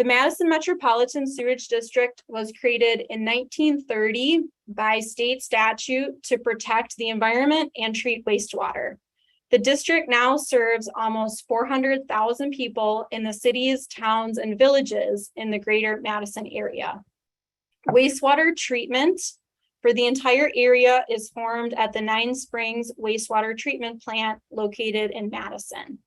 The Madison Metropolitan Sewerage District was created in 1930 by state statute to protect the environment and treat wastewater. The district now serves almost 400,000 people in the cities, towns, and villages in the greater Madison area. Wastewater treatment for the entire area is formed at the Nine Springs Wastewater Treatment Plant located in Madison.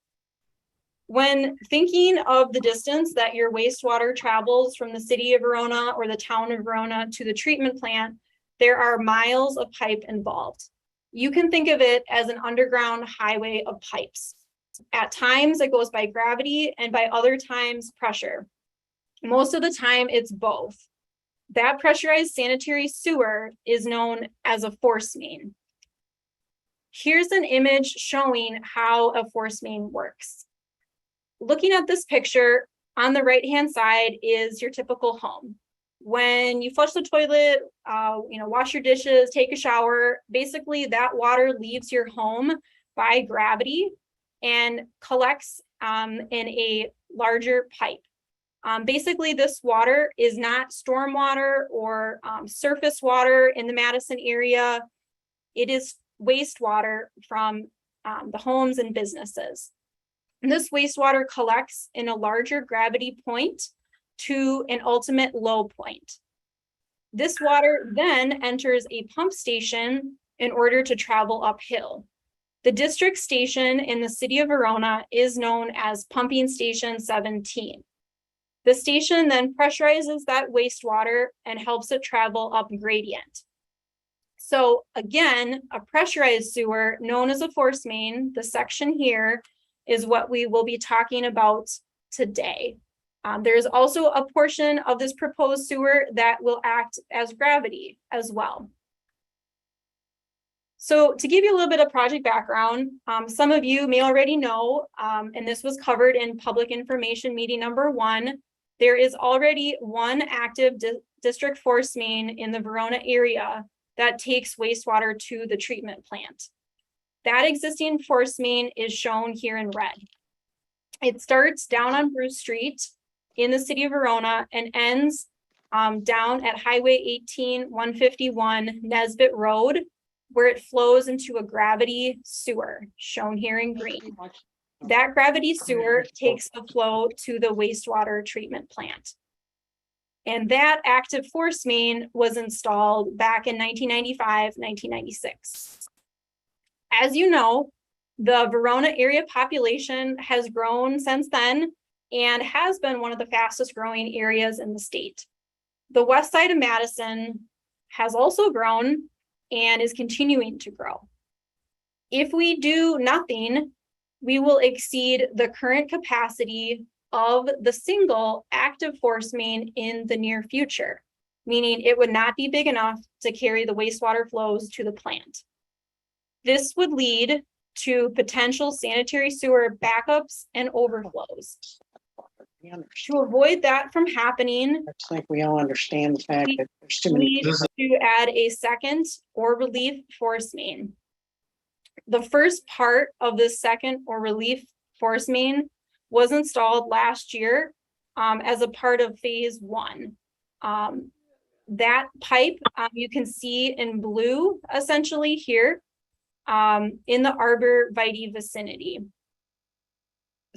When thinking of the distance that your wastewater travels from the city of Verona or the town of Verona to the treatment plant, there are miles of pipe involved. You can think of it as an underground highway of pipes. At times it goes by gravity and by other times pressure. Most of the time it's both. That pressurized sanitary sewer is known as a force main. Here's an image showing how a force main works. Looking at this picture, on the right-hand side is your typical home. When you flush the toilet, wash your dishes, take a shower, basically that water leaves your home by gravity and collects in a larger pipe. Basically, this water is not stormwater or surface water in the Madison area. It is wastewater from the homes and businesses. And this wastewater collects in a larger gravity point to an ultimate low point. This water then enters a pump station in order to travel uphill. The district station in the city of Verona is known as Pumping Station 17. The station then pressurizes that wastewater and helps it travel up gradient. So again, a pressurized sewer known as a force main, the section here, is what we will be talking about today. There's also a portion of this proposed sewer that will act as gravity as well. So to give you a little bit of project background, some of you may already know, and this was covered in public information meeting number 1, there is already one active district force main in the Verona area that takes wastewater to the treatment plant. That existing force main is shown here in red. It starts down on Bruce Street in the city of Verona and ends down at Highway 18 151 Nesbitt Road, where it flows into a gravity sewer, shown here in green. That gravity sewer takes the flow to the wastewater treatment plant. And that active force main was installed back in 1995, 1996. As you know, the Verona area population has grown since then and has been one of the fastest growing areas in the state. The west side of Madison has also grown and is continuing to grow. If we do nothing, we will exceed the current capacity of the single active force main in the near future, meaning it would not be big enough to carry the wastewater flows to the plant. This would lead to potential sanitary sewer backups and overflows. To avoid that from happening, I think we all understand the fact that there's too many. we need to add a second or relief force main. The first part of this second or relief force main was installed last year as a part of phase 1. That pipe you can see in blue essentially here in the Arbor Vitae vicinity.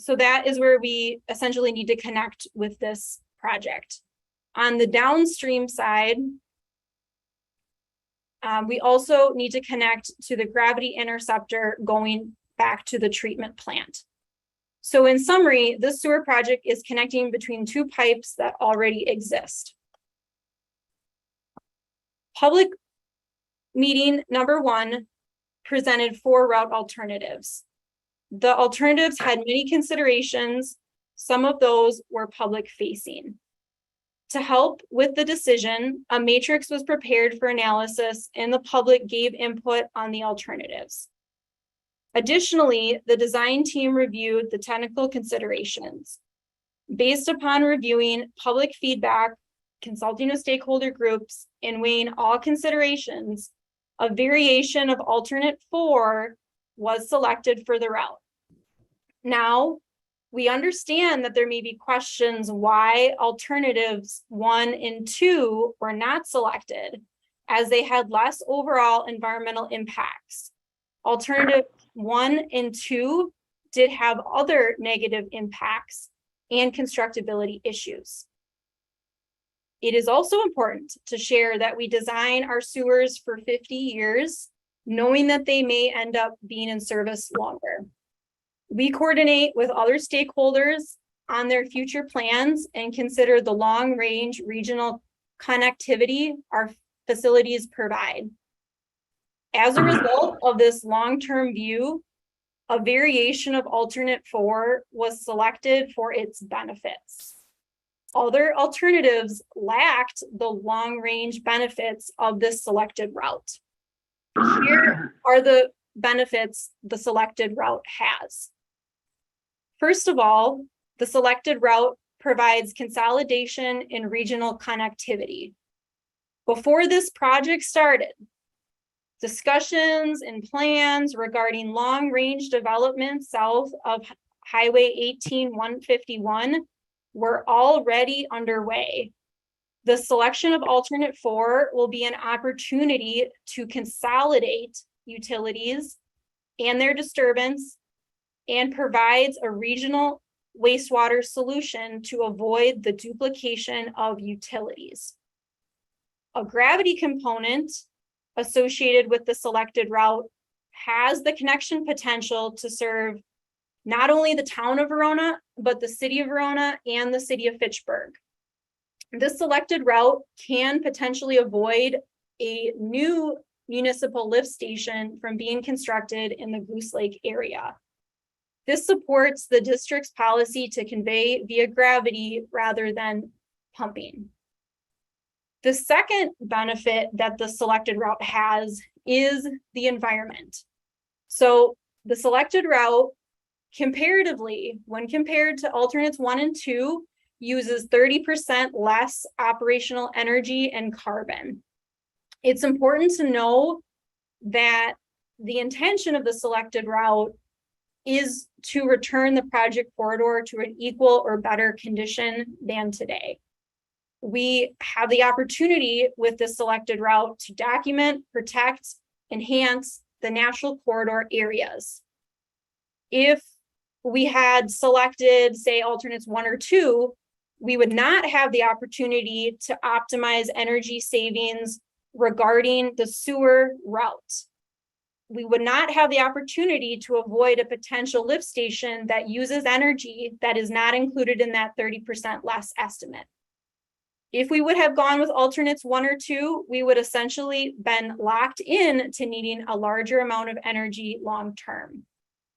So that is where we essentially need to connect with this project. On the downstream side, we also need to connect to the gravity interceptor going back to the treatment plant. So in summary, this sewer project is connecting between 2 pipes that already exist. Public meeting number 1 presented 4 route alternatives. The alternatives had many considerations. Some of those were public facing. To help with the decision, a matrix was prepared for analysis and the public gave input on the alternatives. Additionally, the design team reviewed the technical considerations. Based upon reviewing public feedback, consulting with stakeholder groups, and weighing all considerations, a variation of alternate 4 was selected for the route. Now, We understand that there may be questions why alternatives 1 and 2 were not selected, as they had less overall environmental impacts. Alternative 1 and 2 did have other negative impacts and constructability issues. It is also important to share that we design our sewers for 50 years, knowing that they may end up being in service longer. We coordinate with other stakeholders on their future plans and consider the long-range regional connectivity our facilities provide. As a result of this long-term view, a variation of alternate 4 was selected for its benefits. Other alternatives lacked the long-range benefits of this selected route. Here are the benefits the selected route has. First of all, the selected route provides consolidation in regional connectivity. Before this project started, discussions and plans regarding long-range development south of Highway 18-151 were already underway. The selection of alternate 4 will be an opportunity to consolidate utilities and their disturbance and provides a regional wastewater solution to avoid the duplication of utilities. A gravity component associated with the selected route has the connection potential to serve not only the town of Verona, but the city of Verona and the city of Fitchburg. This selected route can potentially avoid a new municipal lift station from being constructed in the Goose Lake area. This supports the district's policy to convey via gravity rather than pumping. The second benefit that the selected route has is the environment. So the selected route, comparatively, when compared to alternates 1 and 2, uses 30% less operational energy and carbon. It's important to know that the intention of the selected route is to return the project corridor to an equal or better condition than today. We have the opportunity with this selected route to document, protect, enhance the natural corridor areas. If we had selected, say, alternates 1 or 2, we would not have the opportunity to optimize energy savings regarding the sewer route. We would not have the opportunity to avoid a potential lift station that uses energy that is not included in that 30% less estimate. If we would have gone with alternates 1 or 2, we would essentially been locked in to needing a larger amount of energy long-term.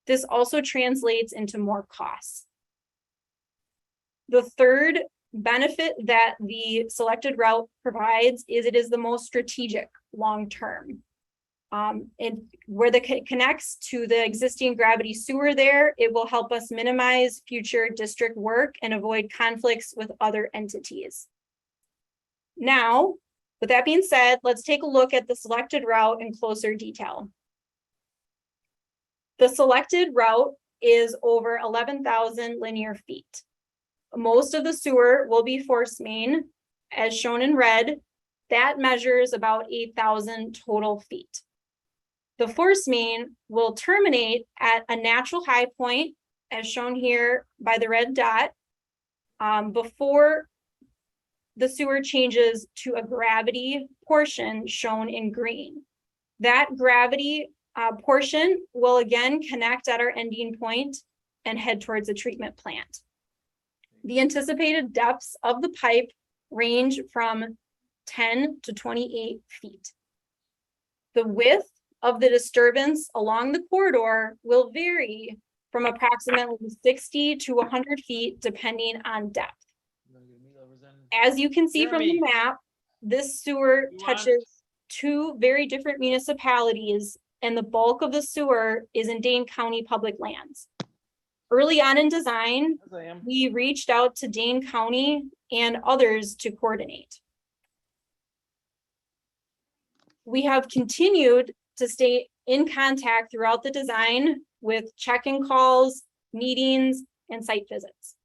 This also translates into more costs. The third benefit that the selected route provides is it is the most strategic long-term. Where the connects to the existing gravity sewer there, it will help us minimize future district work and avoid conflicts with other entities. Now, with that being said, let's take a look at the selected route in closer detail. The selected route is over 11,000 linear feet. Most of the sewer will be force main, as shown in red. That measures about 8,000 total feet. The force main will terminate at a natural high point, as shown here by the red dot, before the sewer changes to a gravity portion shown in green. That gravity portion will again connect at our ending point and head towards the treatment plant. The anticipated depths of the pipe range from 10 to 28 feet. The width of the disturbance along the corridor will vary from approximately 60 to 100 feet depending on depth. As you can see from the map, this sewer touches 2 very different municipalities, and the bulk of the sewer is in Dane County public lands. Early on in design, we reached out to Dane County and others to coordinate. We have continued to stay in contact throughout the design with check-in calls, meetings, and site visits.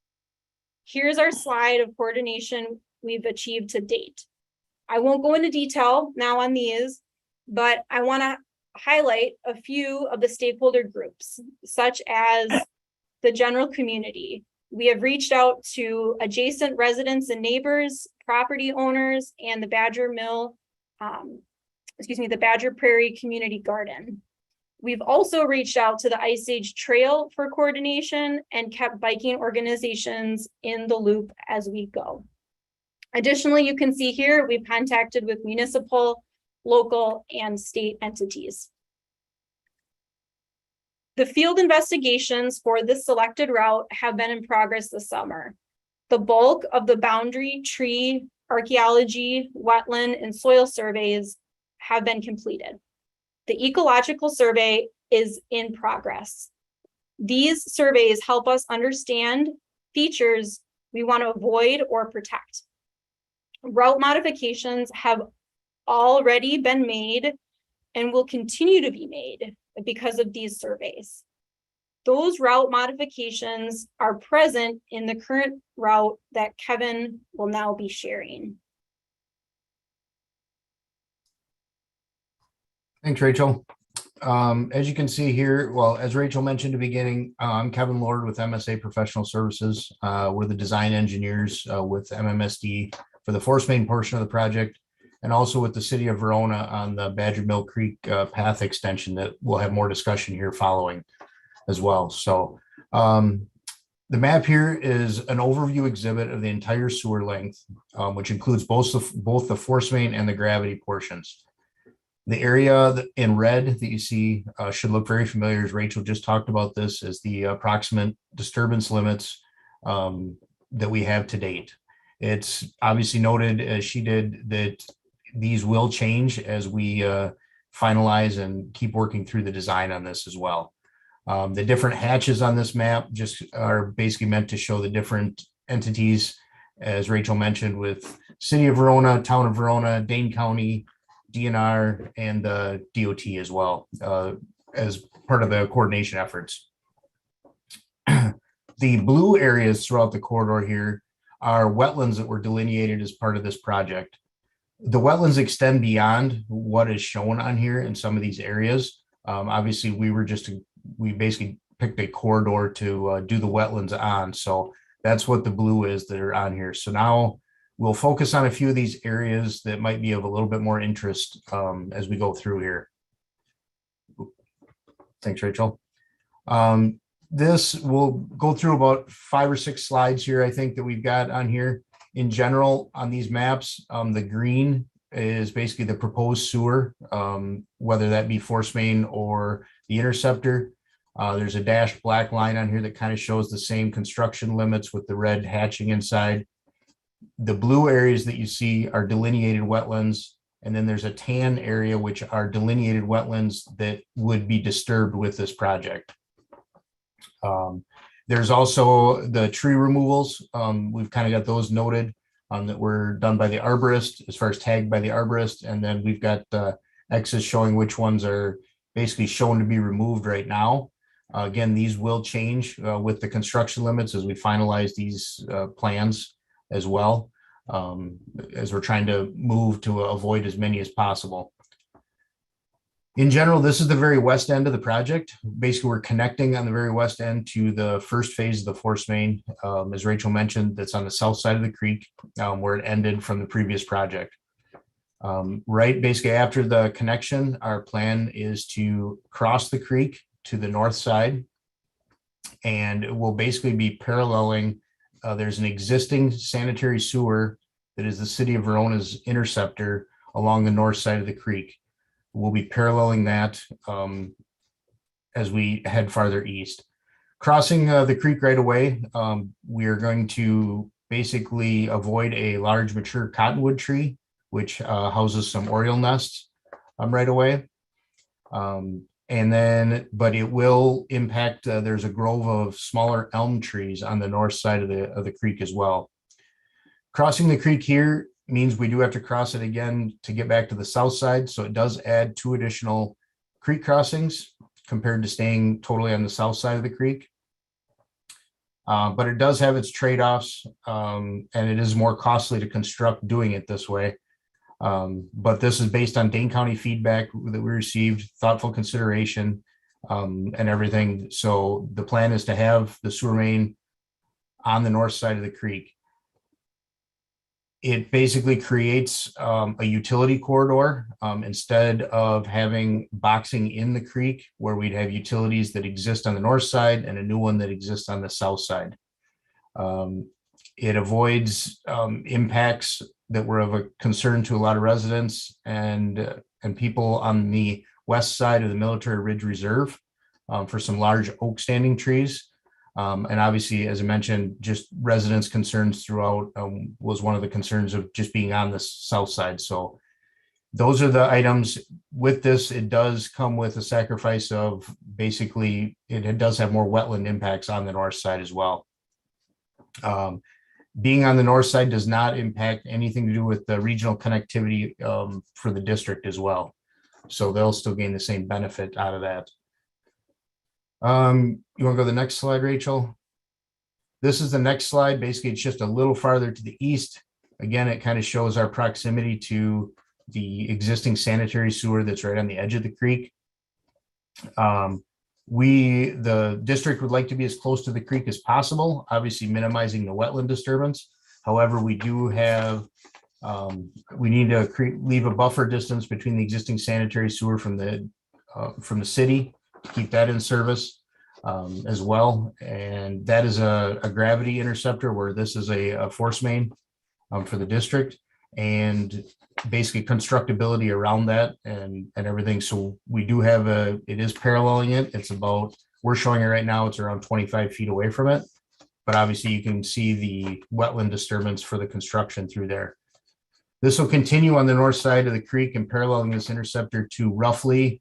Here's our slide of coordination we've achieved to date. I won't go into detail now on these, but I want to highlight a few of the stakeholder groups, such as the general community. We have reached out to adjacent residents and neighbors, property owners, and the Badger Prairie Community Garden. We've also reached out to the Ice Age Trail for coordination and kept biking organizations in the loop as we go. Additionally, you can see here, we've contacted with municipal, local, and state entities. The field investigations for this selected route have been in progress this summer. The bulk of the boundary, tree, archaeology, wetland, and soil surveys have been completed. The ecological survey is in progress. These surveys help us understand features we want to avoid or protect. Route modifications have already been made and will continue to be made because of these surveys. Those route modifications are present in the current route that Kevin will now be sharing. Thanks, Rachel. As you can see here, well, as Rachel mentioned at the beginning, I'm Kevin Lord with MSA Professional Services. We're the design engineers with MMSD for the force main portion of the project, and also with the city of Verona on the Badger Mill Creek path extension that we'll have more discussion here following as well. So the map here is an overview exhibit of the entire sewer length, which includes both the force main and the gravity portions. The area in red that you see should look very familiar, as Rachel just talked about this, as the approximate disturbance limits that we have to date. It's obviously noted, as she did, that these will change as we finalize and keep working through the design on this as well. The different hatches on this map just are basically meant to show the different entities, as Rachel mentioned, with City of Verona, Town of Verona, Dane County, DNR, and the DOT as well, as part of the coordination efforts. The blue areas throughout the corridor here are wetlands that were delineated as part of this project. The wetlands extend beyond what is shown on here in some of these areas. Obviously, we basically picked a corridor to do the wetlands on. So that's what the blue is that are on here. So now we'll focus on a few of these areas that might be of a little bit more interest as we go through here. Thanks, Rachel. This will go through about 5 or 6 slides here, I think, that we've got on here. In general, on these maps, the green is basically the proposed sewer, whether that be force main or the interceptor. There's a dashed black line on here that kind of shows the same construction limits with the red hatching inside. The blue areas that you see are delineated wetlands, and then there's a tan area which are delineated wetlands that would be disturbed with this project. There's also the tree removals. We've kind of got those noted that were done by the arborist, as far as tagged by the arborist, and then we've got X's showing which ones are basically shown to be removed right now. Again, these will change with the construction limits as we finalize these plans as well, as we're trying to move to avoid as many as possible. In general, this is the very west end of the project. Basically, we're connecting on the very west end to the first phase of the force main, as Rachel mentioned, that's on the south side of the creek, where it ended from the previous project. Right, basically after the connection, our plan is to cross the creek to the north side, and it will basically be paralleling. There's an existing sanitary sewer that is the city of Verona's interceptor along the north side of the creek. We'll be paralleling that as we head farther east. Crossing the creek right away, we are going to basically avoid a large mature cottonwood tree, which houses some oriole nests right away. And then, but it will impact, there's a grove of smaller elm trees on the north side of the creek as well. Crossing the creek here means we do have to cross it again to get back to the south side. So it does add 2 additional creek crossings compared to staying totally on the south side of the creek. But it does have its trade-offs, and it is more costly to construct doing it this way. But this is based on Dane County feedback that we received, thoughtful consideration, and everything. So the plan is to have the sewer main on the north side of the creek. It basically creates a utility corridor instead of having boxing in the creek, where we'd have utilities that exist on the north side and a new one that exists on the south side. It avoids impacts that were of a concern to a lot of residents and people on the west side of the Military Ridge Reserve for some large oak standing trees. And obviously, as I mentioned, just residents' concerns throughout was one of the concerns of just being on the south side. So those are the items. With this, it does come with a sacrifice of basically, it does have more wetland impacts on the north side as well. Being on the north side does not impact anything to do with the regional connectivity for the district as well. So they'll still gain the same benefit out of that. You want to go to the next slide, Rachel? This is the next slide. Basically, it's just a little farther to the east. Again, it kind of shows our proximity to the existing sanitary sewer that's right on the edge of the creek. The district would like to be as close to the creek as possible, obviously minimizing the wetland disturbance. However, we do have, we need to leave a buffer distance between the existing sanitary sewer from the city, keep that in service as well. And that is a gravity interceptor, where this is a force main for the district, and basically constructability around that and everything. So we do have it is paralleling it. It's about, we're showing it right now, it's around 25 feet away from it. But obviously you can see the wetland disturbance for the construction through there. This will continue on the north side of the creek and paralleling this interceptor to roughly,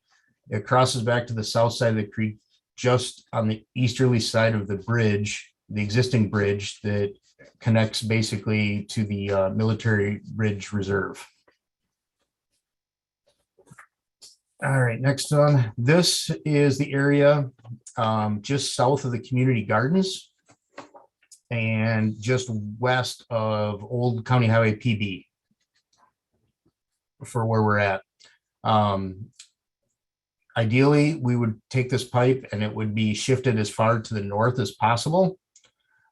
it crosses back to the south side of the creek, just on the easterly side of the bridge, the existing bridge that connects basically to the Military Ridge Reserve. All right, next one. This is the area just south of the community gardens and just west of Old County Highway PB for where we're at. Ideally, we would take this pipe and it would be shifted as far to the north as possible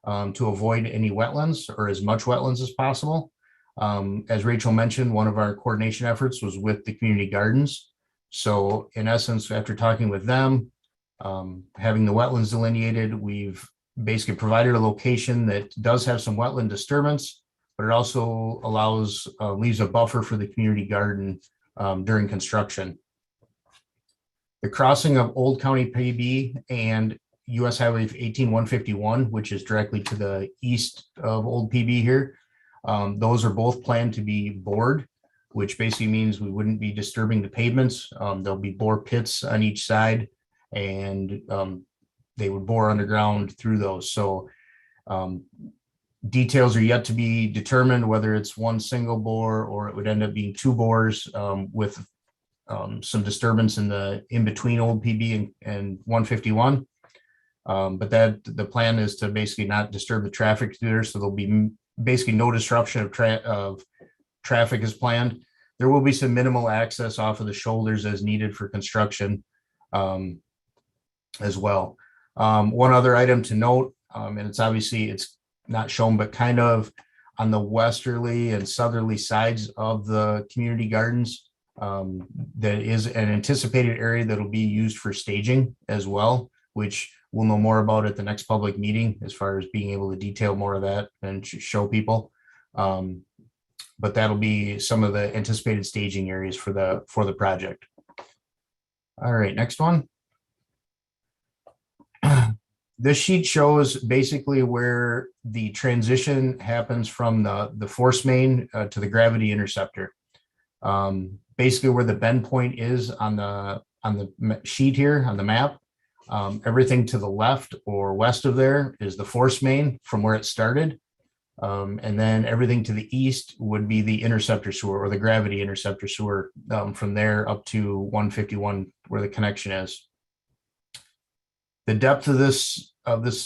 to avoid any wetlands, or as much wetlands as possible. As Rachel mentioned, one of our coordination efforts was with the community gardens. So in essence, after talking with them, having the wetlands delineated, we've basically provided a location that does have some wetland disturbance, but it also allows, leaves a buffer for the community garden during construction. The crossing of Old County PB and US Highway 18151, which is directly to the east of Old PB here, those are both planned to be bored, which basically means we wouldn't be disturbing the pavements. There'll be bore pits on each side, and they would bore underground through those. So details are yet to be determined, whether it's one single bore or it would end up being two bores with some disturbance in between Old PB and 151. But the plan is to basically not disturb the traffic through there. So there'll be basically no disruption of traffic as planned. There will be some minimal access off of the shoulders as needed for construction as well. One other item to note, and it's not shown, but kind of on the westerly and southerly sides of the community gardens, that is an anticipated area that will be used for staging as well, which we'll know more about at the next public meeting as far as being able to detail more of that and show people. But that'll be some of the anticipated staging areas for the project. All right, next one. This sheet shows basically where the transition happens from the force main to the gravity interceptor. Basically where the bend point is on the sheet here on the map. Everything to the left or west of there is the force main from where it started. And then everything to the east would be the interceptor sewer or the gravity interceptor sewer from there up to 151 where the connection is. The depth of this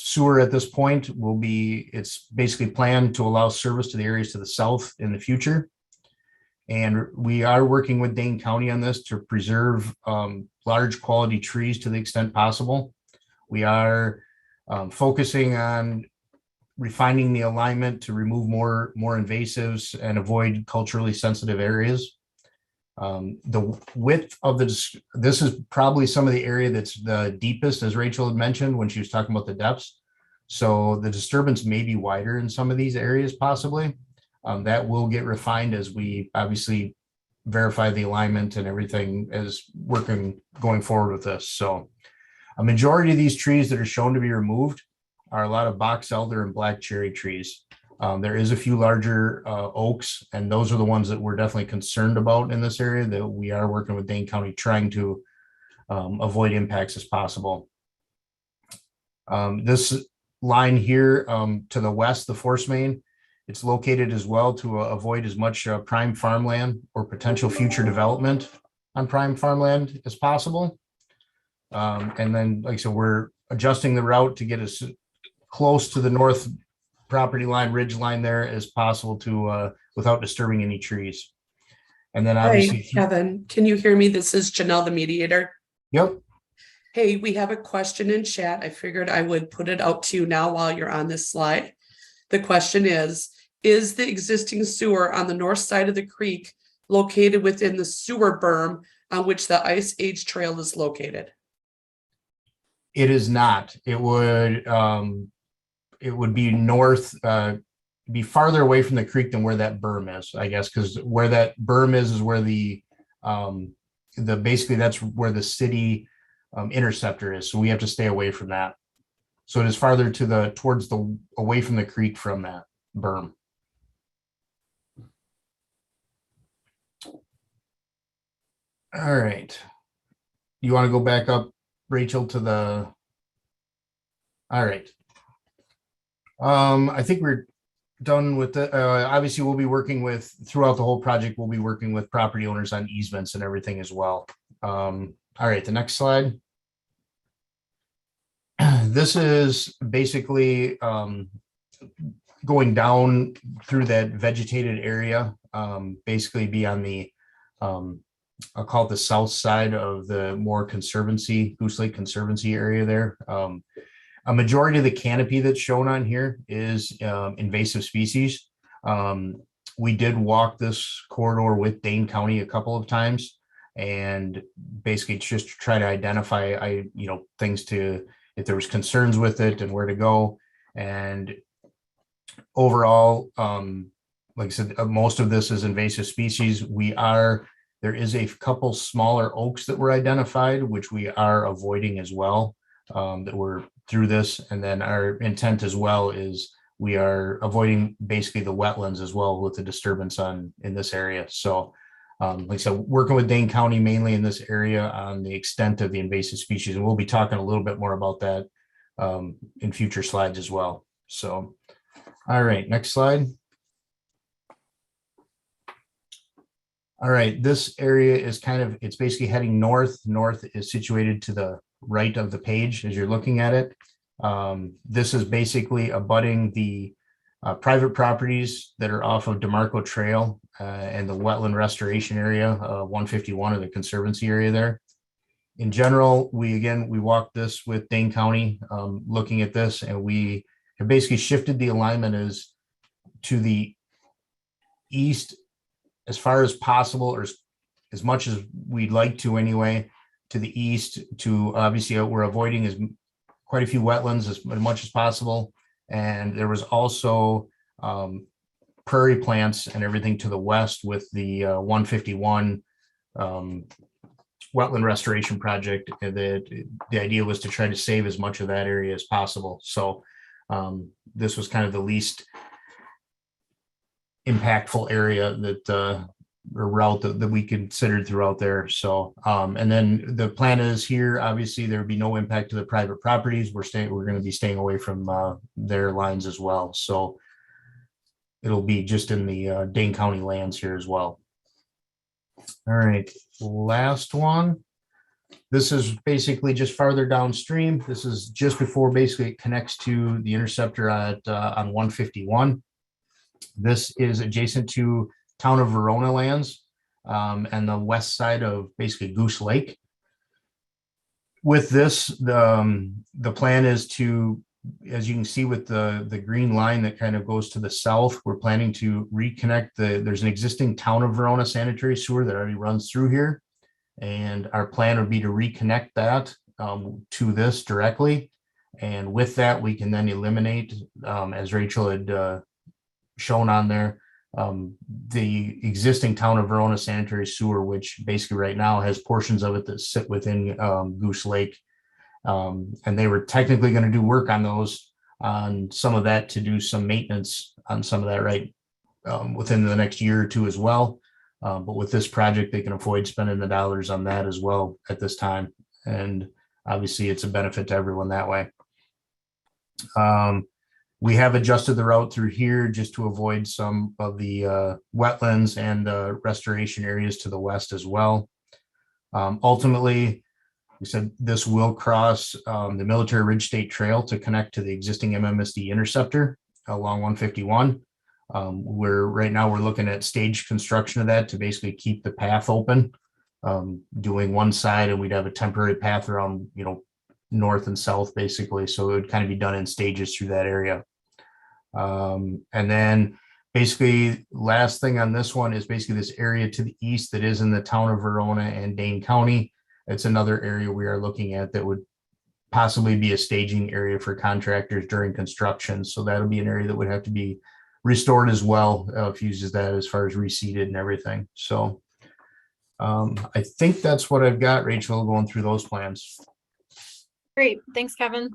sewer at this point will be, it's basically planned to allow service to the areas to the south in the future. And we are working with Dane County on this to preserve large quality trees to the extent possible. We are focusing on refining the alignment to remove more invasives and avoid culturally sensitive areas. The width of this is probably some of the area that's the deepest, as Rachel had mentioned when she was talking about the depths. So the disturbance may be wider in some of these areas possibly. That will get refined as we obviously verify the alignment and everything as working going forward with this. So a majority of these trees that are shown to be removed are a lot of box elder and black cherry trees. There is a few larger oaks, and those are the ones that we're definitely concerned about in this area that we are working with Dane County trying to avoid impacts as possible. This line here to the west, the force main, it's located as well to avoid as much prime farmland or potential future development on prime farmland as possible. And then, like I said, we're adjusting the route to get as close to the north property line, ridge line there as possible to without disturbing any trees. And then obviously, Hi, Kevin, can you hear me? This is Janelle, the mediator. Yep. Hey, we have a question in chat. I figured I would put it out to you now while you're on this slide. The question is the existing sewer on the north side of the creek located within the sewer berm on which the Ice Age Trail is located? It is not. It would be north, be farther away from the creek than where that berm is, I guess, because where that berm is where the basically that's where the city interceptor is. So we have to stay away from that. So it is farther to towards the away from the creek from that berm. All right. You want to go back up, Rachel, to the. All right. I think we're done with the, obviously we'll be working with, throughout the whole project, we'll be working with property owners on easements and everything as well. All right, the next slide. This is basically going down through that vegetated area, basically be on the, I'll call it the south side of the more Conservancy, Goose Lake Conservancy area there. A majority of the canopy that's shown on here is invasive species. We did walk this corridor with Dane County a couple of times, and basically just to try to identify, things to, if there was concerns with it and where to go. And overall, like I said, most of this is invasive species. There is a couple smaller oaks that were identified, which we are avoiding as well, that we're through this. And then our intent as well is we are avoiding basically the wetlands as well with the disturbance in this area. So like I said, working with Dane County mainly in this area on the extent of the invasive species. And we'll be talking a little bit more about that in future slides as well. So, all right, next slide. All right, this area is it's basically heading north. North is situated to the right of the page as you're looking at it. This is basically abutting the private properties that are off of DeMarco Trail and the wetland restoration area, 151 of the Conservancy area there. In general, we walked this with Dane County, looking at this, and we have basically shifted the alignment to the east as far as possible, or as much as we'd like to anyway, to the east. To obviously we're avoiding quite a few wetlands as much as possible. And there was also prairie plants and everything to the west with the 151 wetland restoration project. The idea was to try to save as much of that area as possible. So this was kind of the least impactful area or route that we considered throughout there. So and then the plan is here, obviously there would be no impact to the private properties. We're going to be staying away from their lines as well. So it'll be just in the Dane County lands here as well. All right, last one. This is basically just farther downstream. This is just before basically it connects to the interceptor at on 151. This is adjacent to town of Verona lands and the west side of basically Goose Lake. With this, the plan is to, as you can see with the green line that kind of goes to the south, we're planning to reconnect there's an existing town of Verona sanitary sewer that already runs through here. And our plan would be to reconnect that to this directly. And with that, we can then eliminate, as Rachel had shown on there, the existing town of Verona sanitary sewer, which basically right now has portions of it that sit within Goose Lake. And they were technically going to do work on those, on some of that, to do some maintenance on some of that right within the next year or two as well. But with this project, they can avoid spending the dollars on that as well at this time. And obviously it's a benefit to everyone that way. We have adjusted the route through here just to avoid some of the wetlands and restoration areas to the west as well. Ultimately, we said this will cross the Military Ridge State Trail to connect to the existing MMSD interceptor along 151. Right now we're looking at stage construction of that to basically keep the path open, doing one side, and we'd have a temporary path around, north and south basically. So it would kind of be done in stages through that area. And then basically last thing on this one is basically this area to the east that is in the town of Verona and Dane County. It's another area we are looking at that would possibly be a staging area for contractors during construction. So that'll be an area that would have to be restored as well, if uses that as far as reseeded and everything. So I think that's what I've got, Rachel, going through those plans. Great, thanks, Kevin.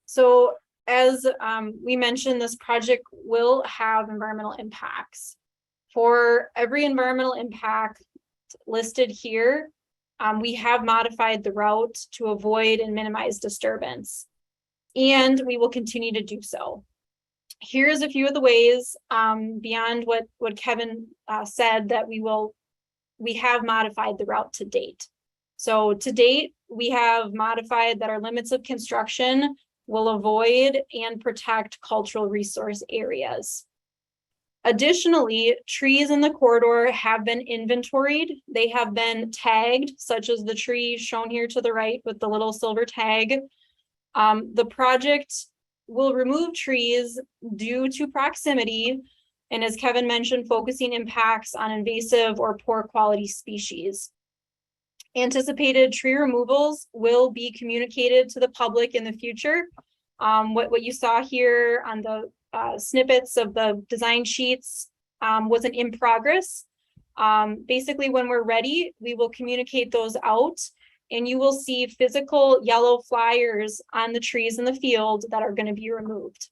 So as we mentioned, this project will have environmental impacts. For every environmental impact listed here, we have modified the route to avoid and minimize disturbance, and we will continue to do so. Here's a few of the ways beyond what Kevin said that we have modified the route to date. So to date, we have modified that our limits of construction will avoid and protect cultural resource areas. Additionally, trees in the corridor have been inventoried. They have been tagged, such as the tree shown here to the right with the little silver tag. The project will remove trees due to proximity, and as Kevin mentioned, focusing impacts on invasive or poor quality species. Anticipated tree removals will be communicated to the public in the future. What you saw here on the snippets of the design sheets was an in progress. Basically, when we're ready, we will communicate those out, and you will see physical yellow flyers on the trees in the field that are going to be removed.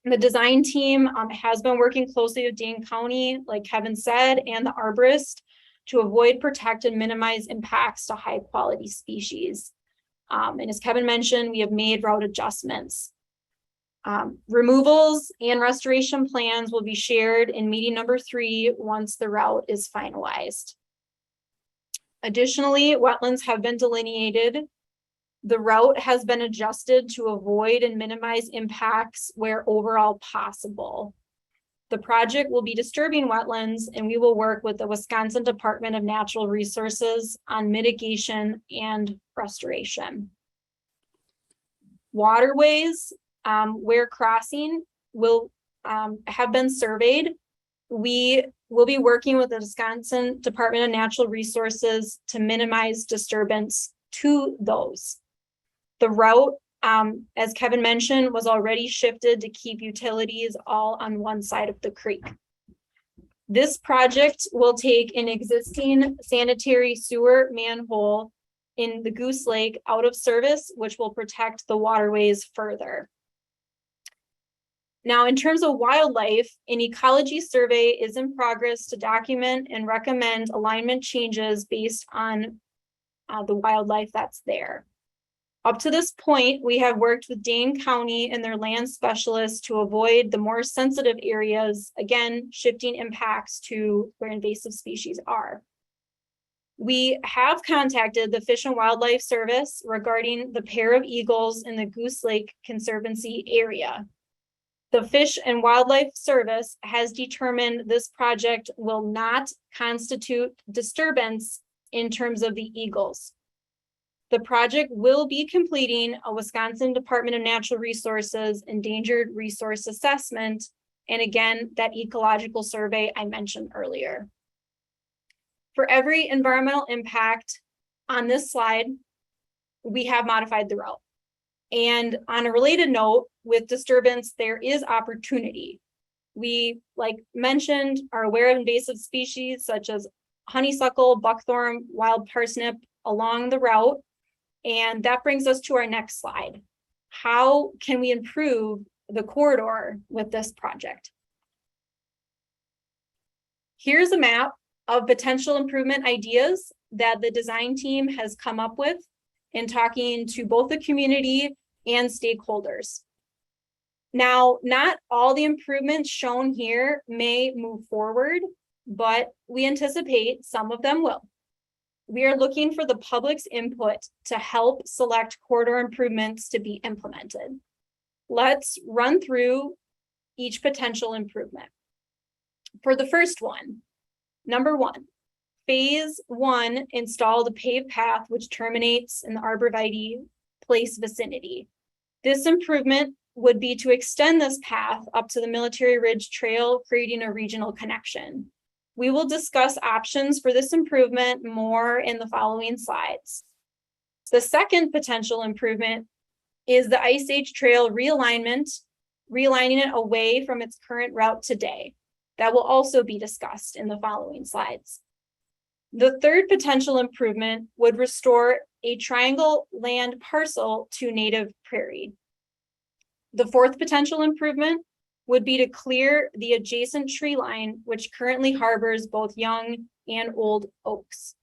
The design team has been working closely with Dane County, like Kevin said, and the arborist to avoid, protect, and minimize impacts to high quality species. And as Kevin mentioned, we have made route adjustments. Removals and restoration plans will be shared in meeting number 3 once the route is finalized. Additionally, wetlands have been delineated. The route has been adjusted to avoid and minimize impacts where overall possible. The project will be disturbing wetlands, and we will work with the Wisconsin Department of Natural Resources on mitigation and restoration. Waterways where crossing will have been surveyed. We will be working with the Wisconsin Department of Natural Resources to minimize disturbance to those. The route, as Kevin mentioned, was already shifted to keep utilities all on one side of the creek. This project will take an existing sanitary sewer manhole in the Goose Lake out of service, which will protect the waterways further. Now, in terms of wildlife, an ecology survey is in progress to document and recommend alignment changes based on the wildlife that's there. Up to this point, we have worked with Dane County and their land specialists to avoid the more sensitive areas, again, shifting impacts to where invasive species are. We have contacted the Fish and Wildlife Service regarding the pair of eagles in the Goose Lake Conservancy area. The Fish and Wildlife Service has determined this project will not constitute disturbance in terms of the eagles. The project will be completing a Wisconsin Department of Natural Resources Endangered Resource Assessment, and again, that ecological survey I mentioned earlier. For every environmental impact on this slide, we have modified the route. And on a related note, with disturbance, there is opportunity. We, like mentioned, are aware of invasive species such as honeysuckle, buckthorn, wild parsnip along the route. And that brings us to our next slide. How can we improve the corridor with this project? Here's a map of potential improvement ideas that the design team has come up with in talking to both the community and stakeholders. Now, not all the improvements shown here may move forward, but we anticipate some of them will. We are looking for the public's input to help select corridor improvements to be implemented. Let's run through each potential improvement. For the first one, number one, phase one, install the paved path which terminates in the arborvitae place vicinity. This improvement would be to extend this path up to the Military Ridge Trail, creating a regional connection. We will discuss options for this improvement more in the following slides. The second potential improvement is the Ice Age Trail Realignment, realigning it away from its current route today. That will also be discussed in the following slides. The third potential improvement would restore a triangle land parcel to native prairie. The fourth potential improvement would be to clear the adjacent tree line, which currently harbors both young and old oaks.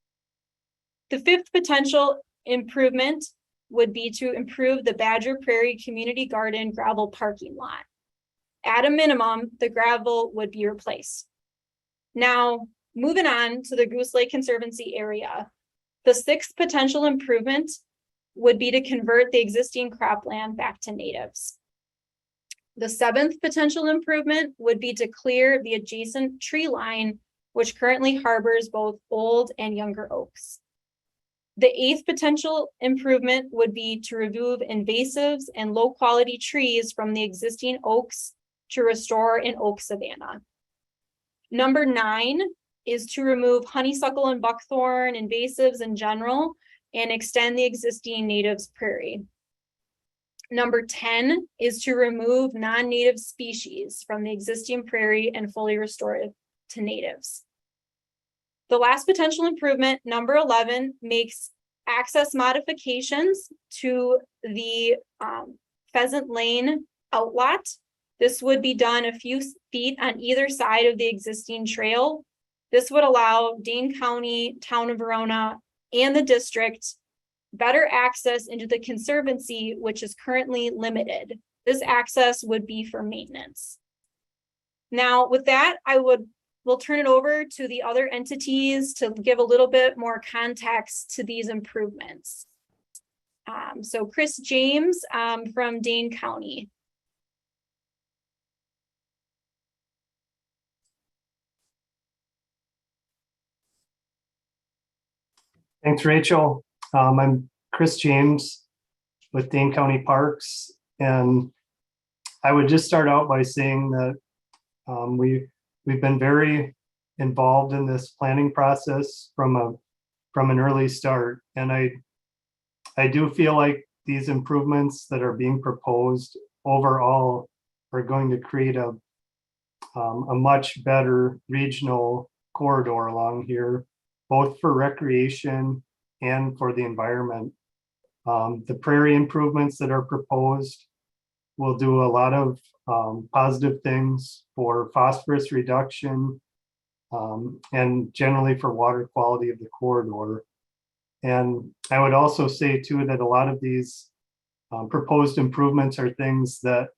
The fifth potential improvement would be to improve the Badger Prairie Community Garden gravel parking lot. At a minimum, the gravel would be replaced. Now, moving on to the Goose Lake Conservancy area, the sixth potential improvement would be to convert the existing cropland back to natives. The seventh potential improvement would be to clear the adjacent tree line, which currently harbors both old and younger oaks. The eighth potential improvement would be to remove invasives and low-quality trees from the existing oaks to restore an oak savanna. Number 9 is to remove honeysuckle and buckthorn invasives in general and extend the existing natives prairie. Number 10 is to remove non-native species from the existing prairie and fully restore it to natives. The last potential improvement, number 11, makes access modifications to the Pheasant Lane outlot. This would be done a few feet on either side of the existing trail. This would allow Dane County, Town of Verona, and the district better access into the Conservancy, which is currently limited. This access would be for maintenance. Now, with that, we'll turn it over to the other entities to give a little bit more context to these improvements. So Chris James from Dane County. Thanks, Rachel. I'm Chris James with Dane County Parks, and I would just start out by saying that we've been very involved in this planning process from an early start, and I do feel like these improvements that are being proposed overall are going to create a much better regional corridor along here, both for recreation and for the environment. The prairie improvements that are proposed will do a lot of positive things for phosphorus reduction and generally for water quality of the corridor. And I would also say too that a lot of these proposed improvements are things that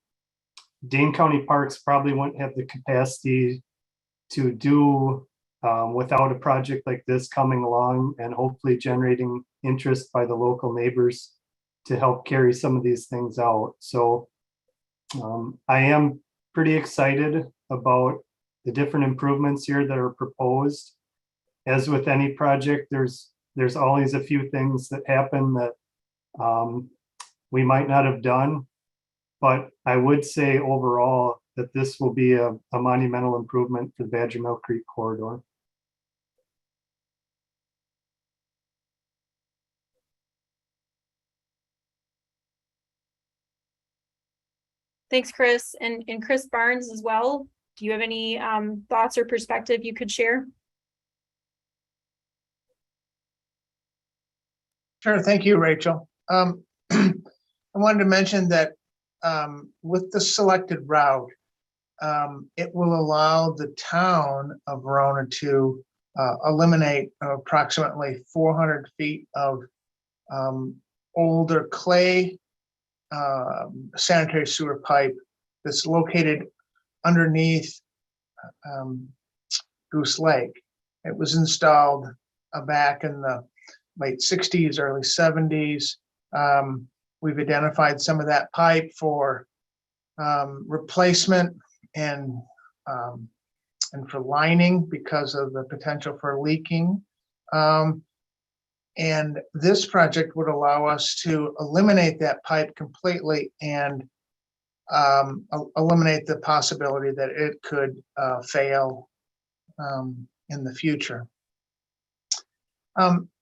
Dane County Parks probably wouldn't have the capacity to do without a project like this coming along and hopefully generating interest by the local neighbors to help carry some of these things out. So I am pretty excited about the different improvements here that are proposed. As with any project, there's always a few things that happen that we might not have done, but I would say overall that this will be a monumental improvement for the Badger Mill Creek corridor. Thanks, Chris. And Chris Barnes as well. Do you have any thoughts or perspective you could share? Sure, thank you, Rachel. I wanted to mention that with the selected route, it will allow the town of Verona to eliminate approximately 400 feet of older clay sanitary sewer pipe that's located underneath Goose Lake. It was installed back in the late 60s, early 70s. We've identified some of that pipe for replacement and for lining because of the potential for leaking. And this project would allow us to eliminate that pipe completely and eliminate the possibility that it could fail in the future.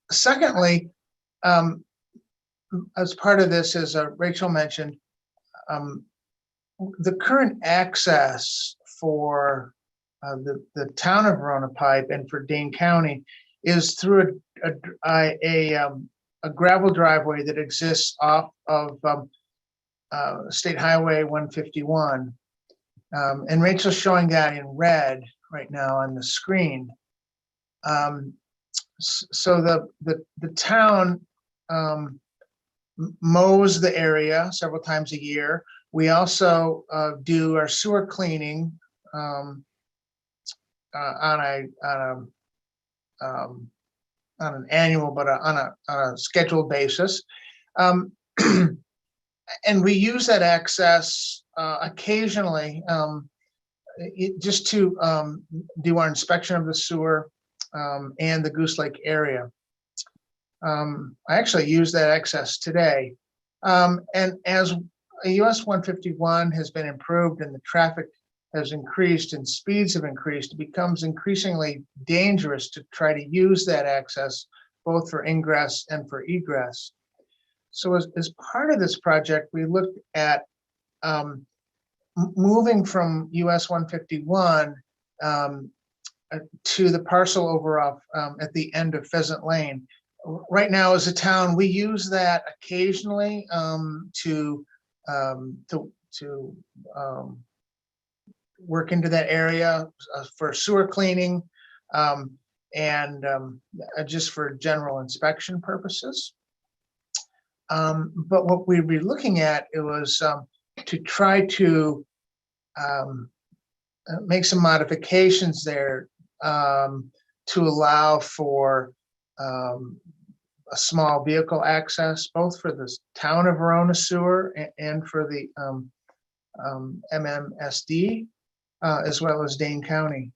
Secondly, as part of this, as Rachel mentioned, the current access for the town of Verona pipe and for Dane County is through a gravel driveway that exists off of State Highway 151. And Rachel's showing that in red right now on the screen. So the town mows the area several times a year. We also do our sewer cleaning on an annual, but on a scheduled basis. And we use that access occasionally just to do our inspection of the sewer and the Goose Lake area. I actually use that access today. And as US 151 has been improved and the traffic has increased and speeds have increased, it becomes increasingly dangerous to try to use that access both for ingress and for egress. So as part of this project, we looked at moving from US 151 to the parcel over off at the end of Pheasant Lane. Right now, as a town, we use that occasionally to work into that area for sewer cleaning and just for general inspection purposes. But what we'd be looking at, it was to try to make some modifications there to allow for a small vehicle access, both for the town of Verona sewer and for the MMSD, as well as Dane County.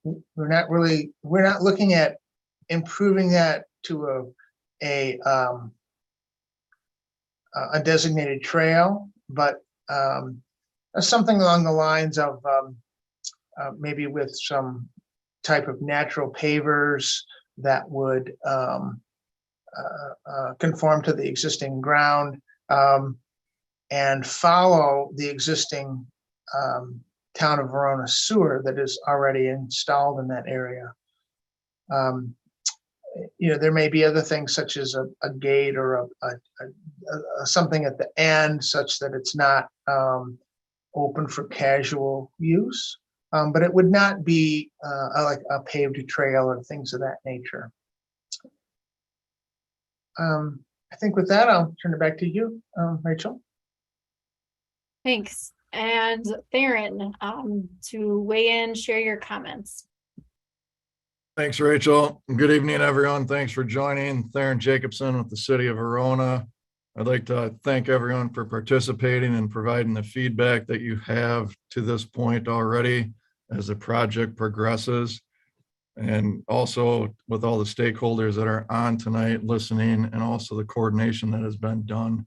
We're not looking at improving that to a designated trail, but something along the lines of maybe with some type of natural pavers that would conform to the existing ground and follow the existing town of Verona sewer that is already installed in that area. There may be other things such as a gate or something at the end such that it's not open for casual use, but it would not be like a paved trail or things of that nature. I think with that, I'll turn it back to you, Rachel. Thanks. And Theron, to weigh in, share your comments. Thanks, Rachel. Good evening, everyone. Thanks for joining. Theron Jacobson with the City of Verona. I'd like to thank everyone for participating and providing the feedback that you have to this point already as the project progresses. And also with all the stakeholders that are on tonight listening, and also the coordination that has been done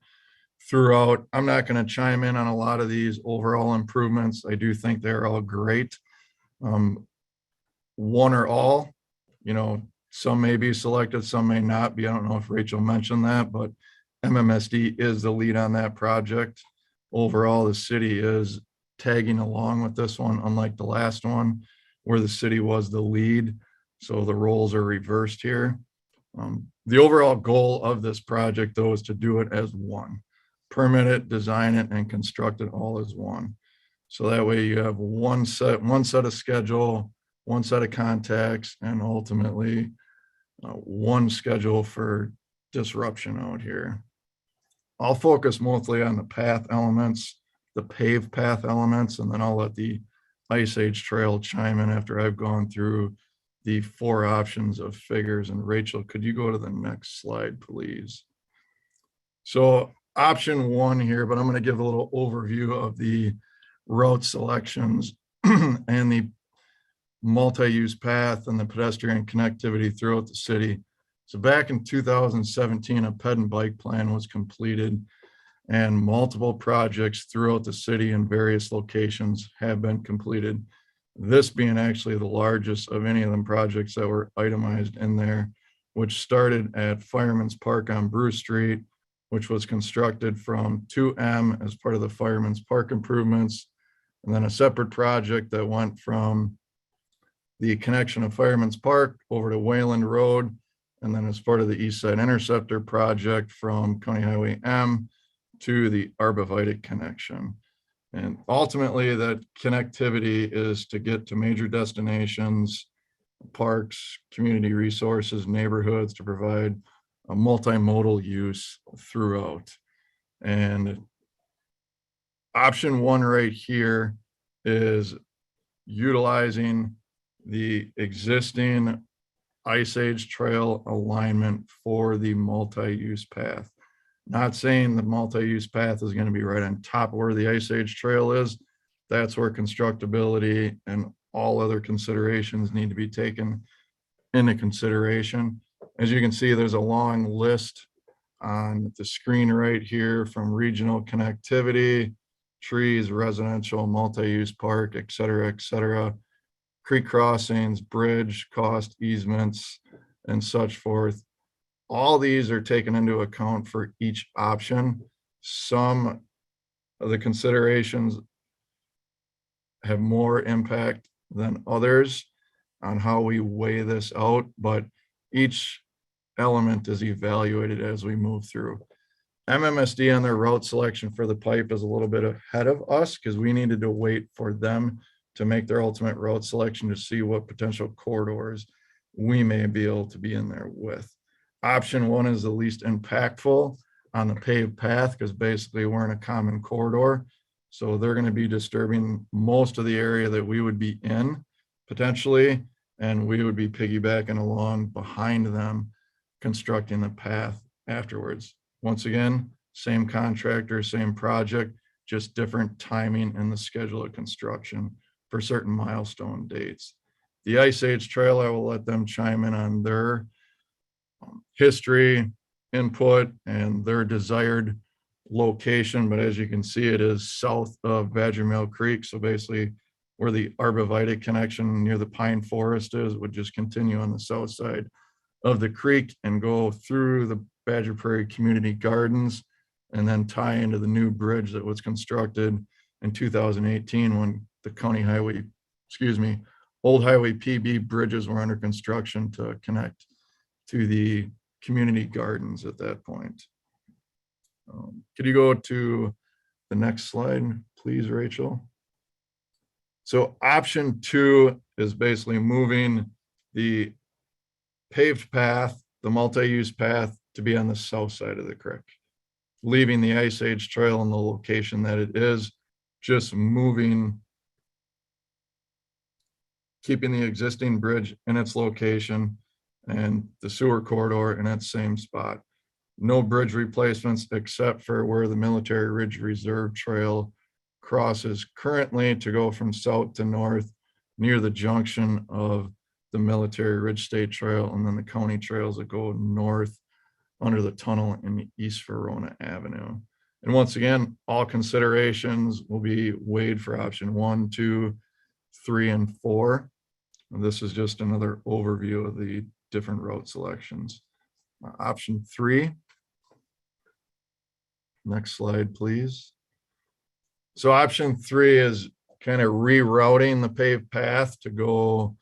throughout. I'm not going to chime in on a lot of these overall improvements. I do think they're all great. One or all, some may be selected, some may not be. I don't know if Rachel mentioned that, but MMSD is the lead on that project. Overall, the city is tagging along with this one, unlike the last one where the city was the lead. So the roles are reversed here. The overall goal of this project, though, is to do it as one. Permit it, design it, and construct it all as one. So that way you have one set of schedule, one set of contacts, and ultimately one schedule for disruption out here. I'll focus mostly on the path elements, the paved path elements, and then I'll let the Ice Age Trail chime in after I've gone through the 4 options of figures. And Rachel, could you go to the next slide, please? So option 1 here, but I'm going to give a little overview of the route selections and the multi-use path and the pedestrian connectivity throughout the city. So back in 2017, a ped and bike plan was completed, and multiple projects throughout the city in various locations have been completed. This being actually the largest of any of them projects that were itemized in there, which started at Fireman's Park on Bruce Street, which was constructed from 2M as part of the Fireman's Park improvements, and then a separate project that went from the connection of Fireman's Park over to Wayland Road, and then as part of the East Side Interceptor project from County Highway M to the Arborvitae connection. And ultimately, that connectivity is to get to major destinations, parks, community resources, neighborhoods, to provide a multimodal use throughout. And option 1 right here is utilizing the existing Ice Age Trail alignment for the multi-use path. Not saying the multi-use path is going to be right on top of where the Ice Age Trail is. That's where constructability and all other considerations need to be taken into consideration. As you can see, there's a long list on the screen right here, from regional connectivity, trees, residential, multi-use park, et cetera, creek crossings, bridge, cost, easements, and such forth. All these are taken into account for each option. Some of the considerations have more impact than others on how we weigh this out, but each element is evaluated as we move through. MMSD on their route selection for the pipe is a little bit ahead of us because we needed to wait for them to make their ultimate route selection to see what potential corridors we may be able to be in there with. Option 1 is the least impactful on the paved path because basically we're in a common corridor. So they're going to be disturbing most of the area that we would be in potentially, and we would be piggybacking along behind them, constructing the path afterwards. Once again, same contractor, same project, just different timing in the schedule of construction for certain milestone dates. The Ice Age Trail, I will let them chime in on their history, input, and their desired location. But as you can see, it is south of Badger Mill Creek. So basically where the Arborvitae connection near the pine forest is, would just continue on the south side of the creek and go through the Badger Prairie Community Gardens and then tie into the new bridge that was constructed in 2018 when the old highway PB bridges were under construction to connect to the community gardens at that point. Could you go to the next slide, please, Rachel? So option 2 is basically moving the paved path, the multi-use path, to be on the south side of the creek, leaving the Ice Age Trail in the location that it is, just moving keeping the existing bridge in its location and the sewer corridor in its same spot. No bridge replacements except for where the Military Ridge Reserve Trail crosses currently to go from south to north near the junction of the Military Ridge State Trail and then the county trails that go north under the tunnel in East Verona Avenue. And once again, all considerations will be weighed for option 1, 2, 3, and 4. And this is just another overview of the different route selections. Option 3. Next slide, please. So option 3 is kind of rerouting the paved path to go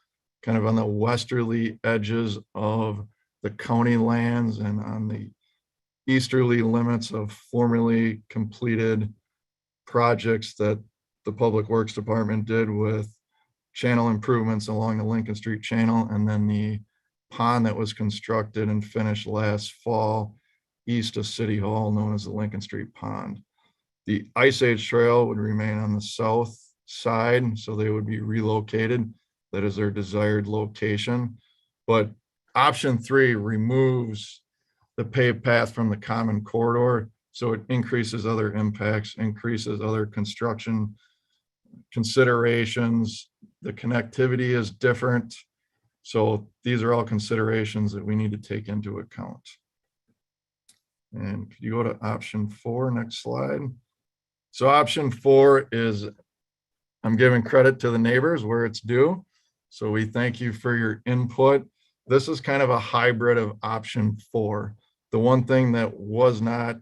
kind of on the westerly edges of the county lands and on the easterly limits of formerly completed projects that the Public Works Department did with channel improvements along the Lincoln Street Channel, and then the pond that was constructed and finished last fall east of City Hall, known as the Lincoln Street Pond. The Ice Age Trail would remain on the south side, so they would be relocated. That is their desired location. But option 3 removes the paved path from the common corridor, so it increases other impacts, increases other construction considerations. The connectivity is different. So these are all considerations that we need to take into account. And could you go to option 4, next slide? So option 4 is, I'm giving credit to the neighbors where it's due. So we thank you for your input. This is kind of a hybrid of option 4. The one thing that was not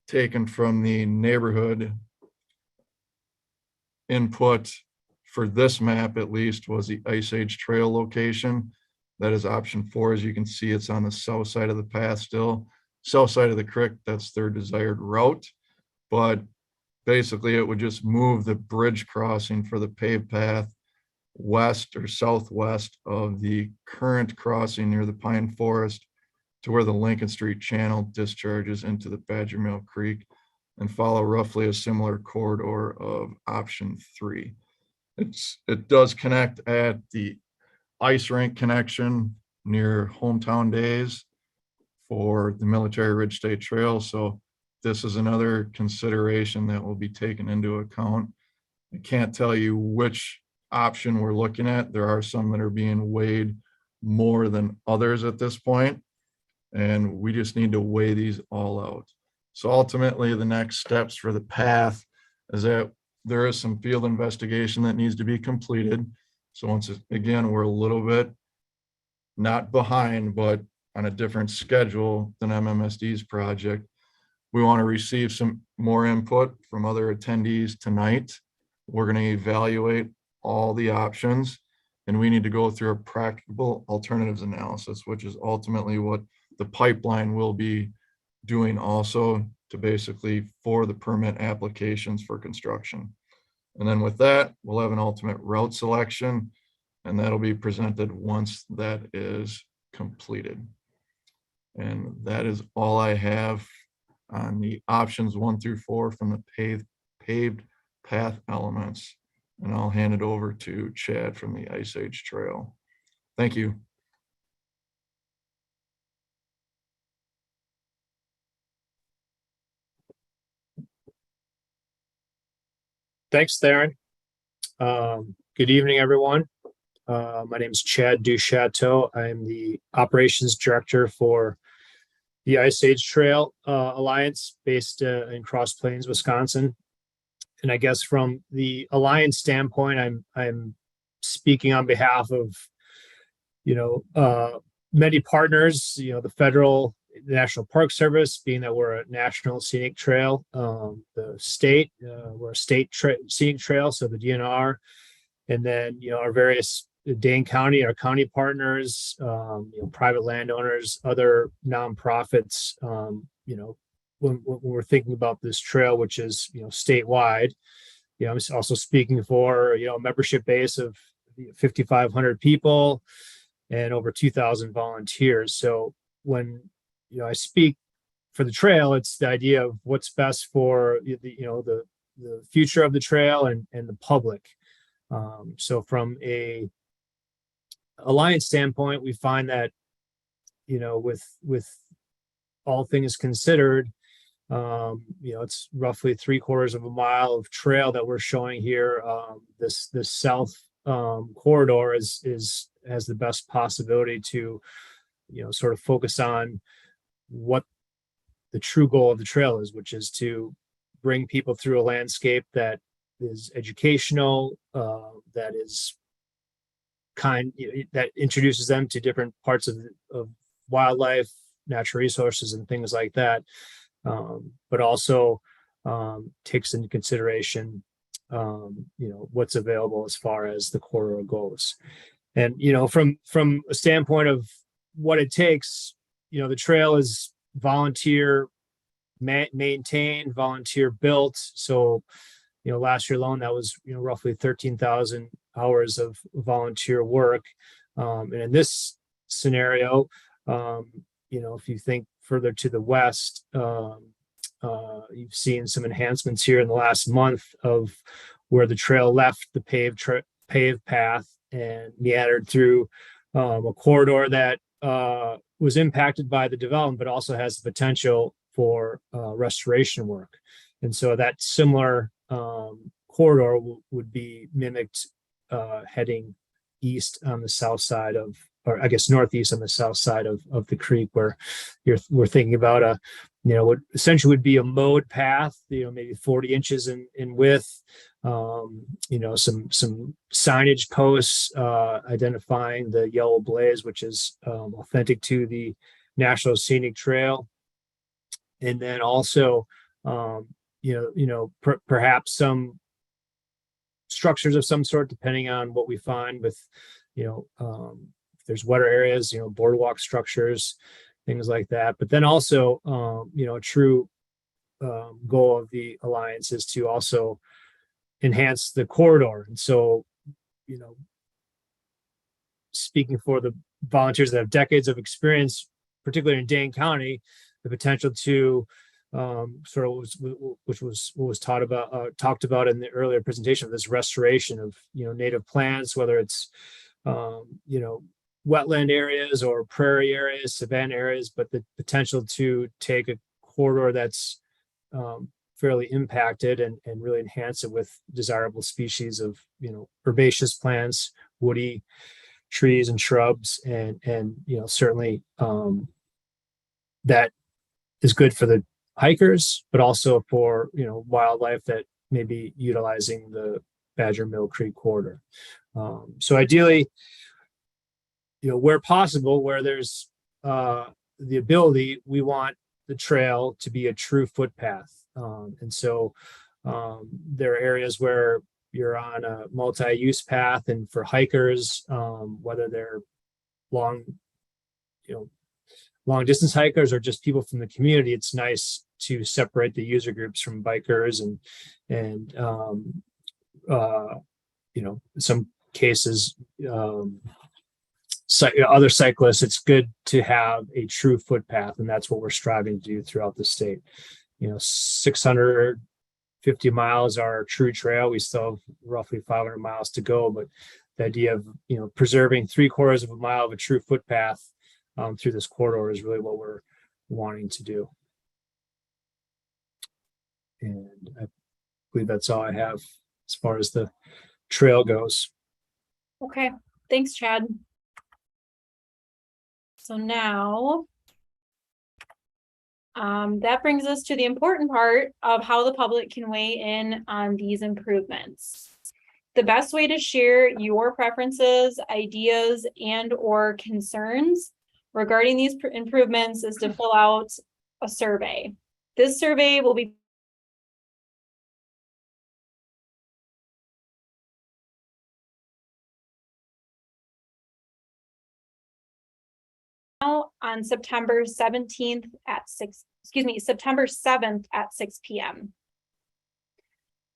taken from the neighborhood input for this map, at least, was the Ice Age Trail location. That is option 4. As you can see, it's on the south side of the path still. South side of the creek, that's their desired route. But basically, it would just move the bridge crossing for the paved path west or southwest of the current crossing near the pine forest to where the Lincoln Street Channel discharges into the Badger Mill Creek, and follow roughly a similar corridor of option 3. It does connect at the ice rink connection near Hometown Days for the Military Ridge State Trail. So this is another consideration that will be taken into account. I can't tell you which option we're looking at. There are some that are being weighed more than others at this point, and we just need to weigh these all out. So ultimately, the next steps for the path is that there is some field investigation that needs to be completed. So once again, we're a little bit not behind, but on a different schedule than MMSD's project. We want to receive some more input from other attendees tonight. We're going to evaluate all the options, and we need to go through a practical alternatives analysis, which is ultimately what the pipeline will be doing also, to basically for the permit applications for construction. And then with that, we'll have an ultimate route selection, and that'll be presented once that is completed. And that is all I have on the options 1 through 4 from the paved path elements. And I'll hand it over to Chad from the Ice Age Trail. Thank you. Thanks, Theron. Good evening, everyone. My name is Chad Duchateau. I'm the operations director for the Ice Age Trail Alliance based in Cross Plains, Wisconsin. And I guess from the Alliance standpoint, I'm speaking on behalf of, many partners, the federal, the National Park Service, being that we're a national scenic trail, the state, we're a state scenic trail, so the DNR, and then, our various Dane County, our county partners, private landowners, other nonprofits, when we're thinking about this trail, which is, statewide, I'm also speaking for, a membership base of 5,500 people and over 2,000 volunteers. So when, I speak for the trail, it's the idea of what's best for the future of the trail and the public. So from a alliance standpoint, we find that, with all things considered, it's roughly 3/4 of a mile of trail that we're showing here. This south corridor has the best possibility to, sort of focus on what the true goal of the trail is, which is to bring people through a landscape that is educational, that is that introduces them to different parts of wildlife, natural resources, and things like that. But also takes into consideration, what's available as far as the corridor goes. And, from a standpoint of what it takes, the trail is volunteer maintained, volunteer built. So, last year alone, that was, roughly 13,000 hours of volunteer work. And in this scenario, if you think further to the west, you've seen some enhancements here in the last month of where the trail left the paved path and meandered through a corridor that was impacted by the development, but also has the potential for restoration work. And so that similar corridor would be mimicked heading east on the south side of, or I guess northeast on the south side of the creek, where we're thinking about what essentially would be a mowed path, maybe 40 inches in width, some signage posts identifying the yellow blaze, which is authentic to the National Scenic Trail. And then also, perhaps some structures of some sort, depending on what we find with, if there's wetter areas, boardwalk structures, things like that. But then also, a true goal of the Alliance is to also enhance the corridor. And so, speaking for the volunteers that have decades of experience, particularly in Dane County, the potential to which was what was talked about in the earlier presentation of this restoration of native plants, whether it's wetland areas or prairie areas, savanna areas, but the potential to take a corridor that's fairly impacted and really enhance it with desirable species of herbaceous plants, woody trees and shrubs, and certainly that is good for the hikers, but also for wildlife that may be utilizing the Badger Mill Creek corridor. So ideally, where possible, where there's the ability, we want the trail to be a true footpath. And so there are areas where you're on a multi-use path, and for hikers, whether they're long distance hikers or just people from the community, it's nice to separate the user groups from bikers and in some cases, other cyclists. It's good to have a true footpath, and that's what we're striving to do throughout the state. 650 miles are our true trail. We still have roughly 500 miles to go, but the idea of preserving 3/4 of a mile of a true footpath through this corridor is really what we're wanting to do. And I believe that's all I have as far as the trail goes. Okay, thanks, Chad. So now, that brings us to the important part of how the public can weigh in on these improvements. The best way to share your preferences, ideas, and/or concerns regarding these improvements is to fill out a survey. This survey will be on September 7th at 6 p.m.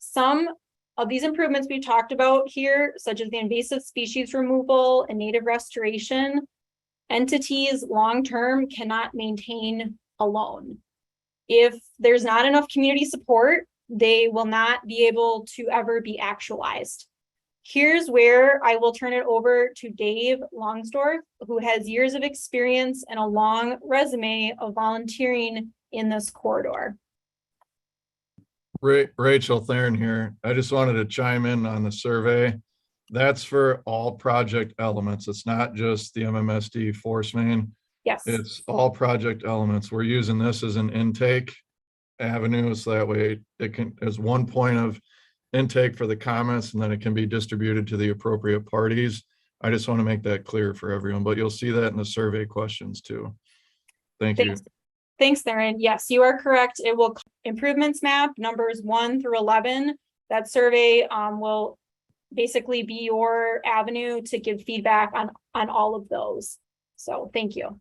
Some of these improvements we talked about here, such as the invasive species removal and native restoration, entities long-term cannot maintain alone. If there's not enough community support, they will not be able to ever be actualized. Here's where I will turn it over to Dave Longsdorf, who has years of experience and a long resume of volunteering in this corridor. Rachel Theron here. I just wanted to chime in on the survey. That's for all project elements. It's not just the MMSD force main. Yes. It's all project elements. We're using this as an intake avenue, so that way it can, as one point of intake for the comments, and then it can be distributed to the appropriate parties. I just want to make that clear for everyone, but you'll see that in the survey questions too. Thank you. Thanks, Theron. Yes, you are correct. It will improvements map numbers 1 through 11. That survey will basically be your avenue to give feedback on all of those. So thank you.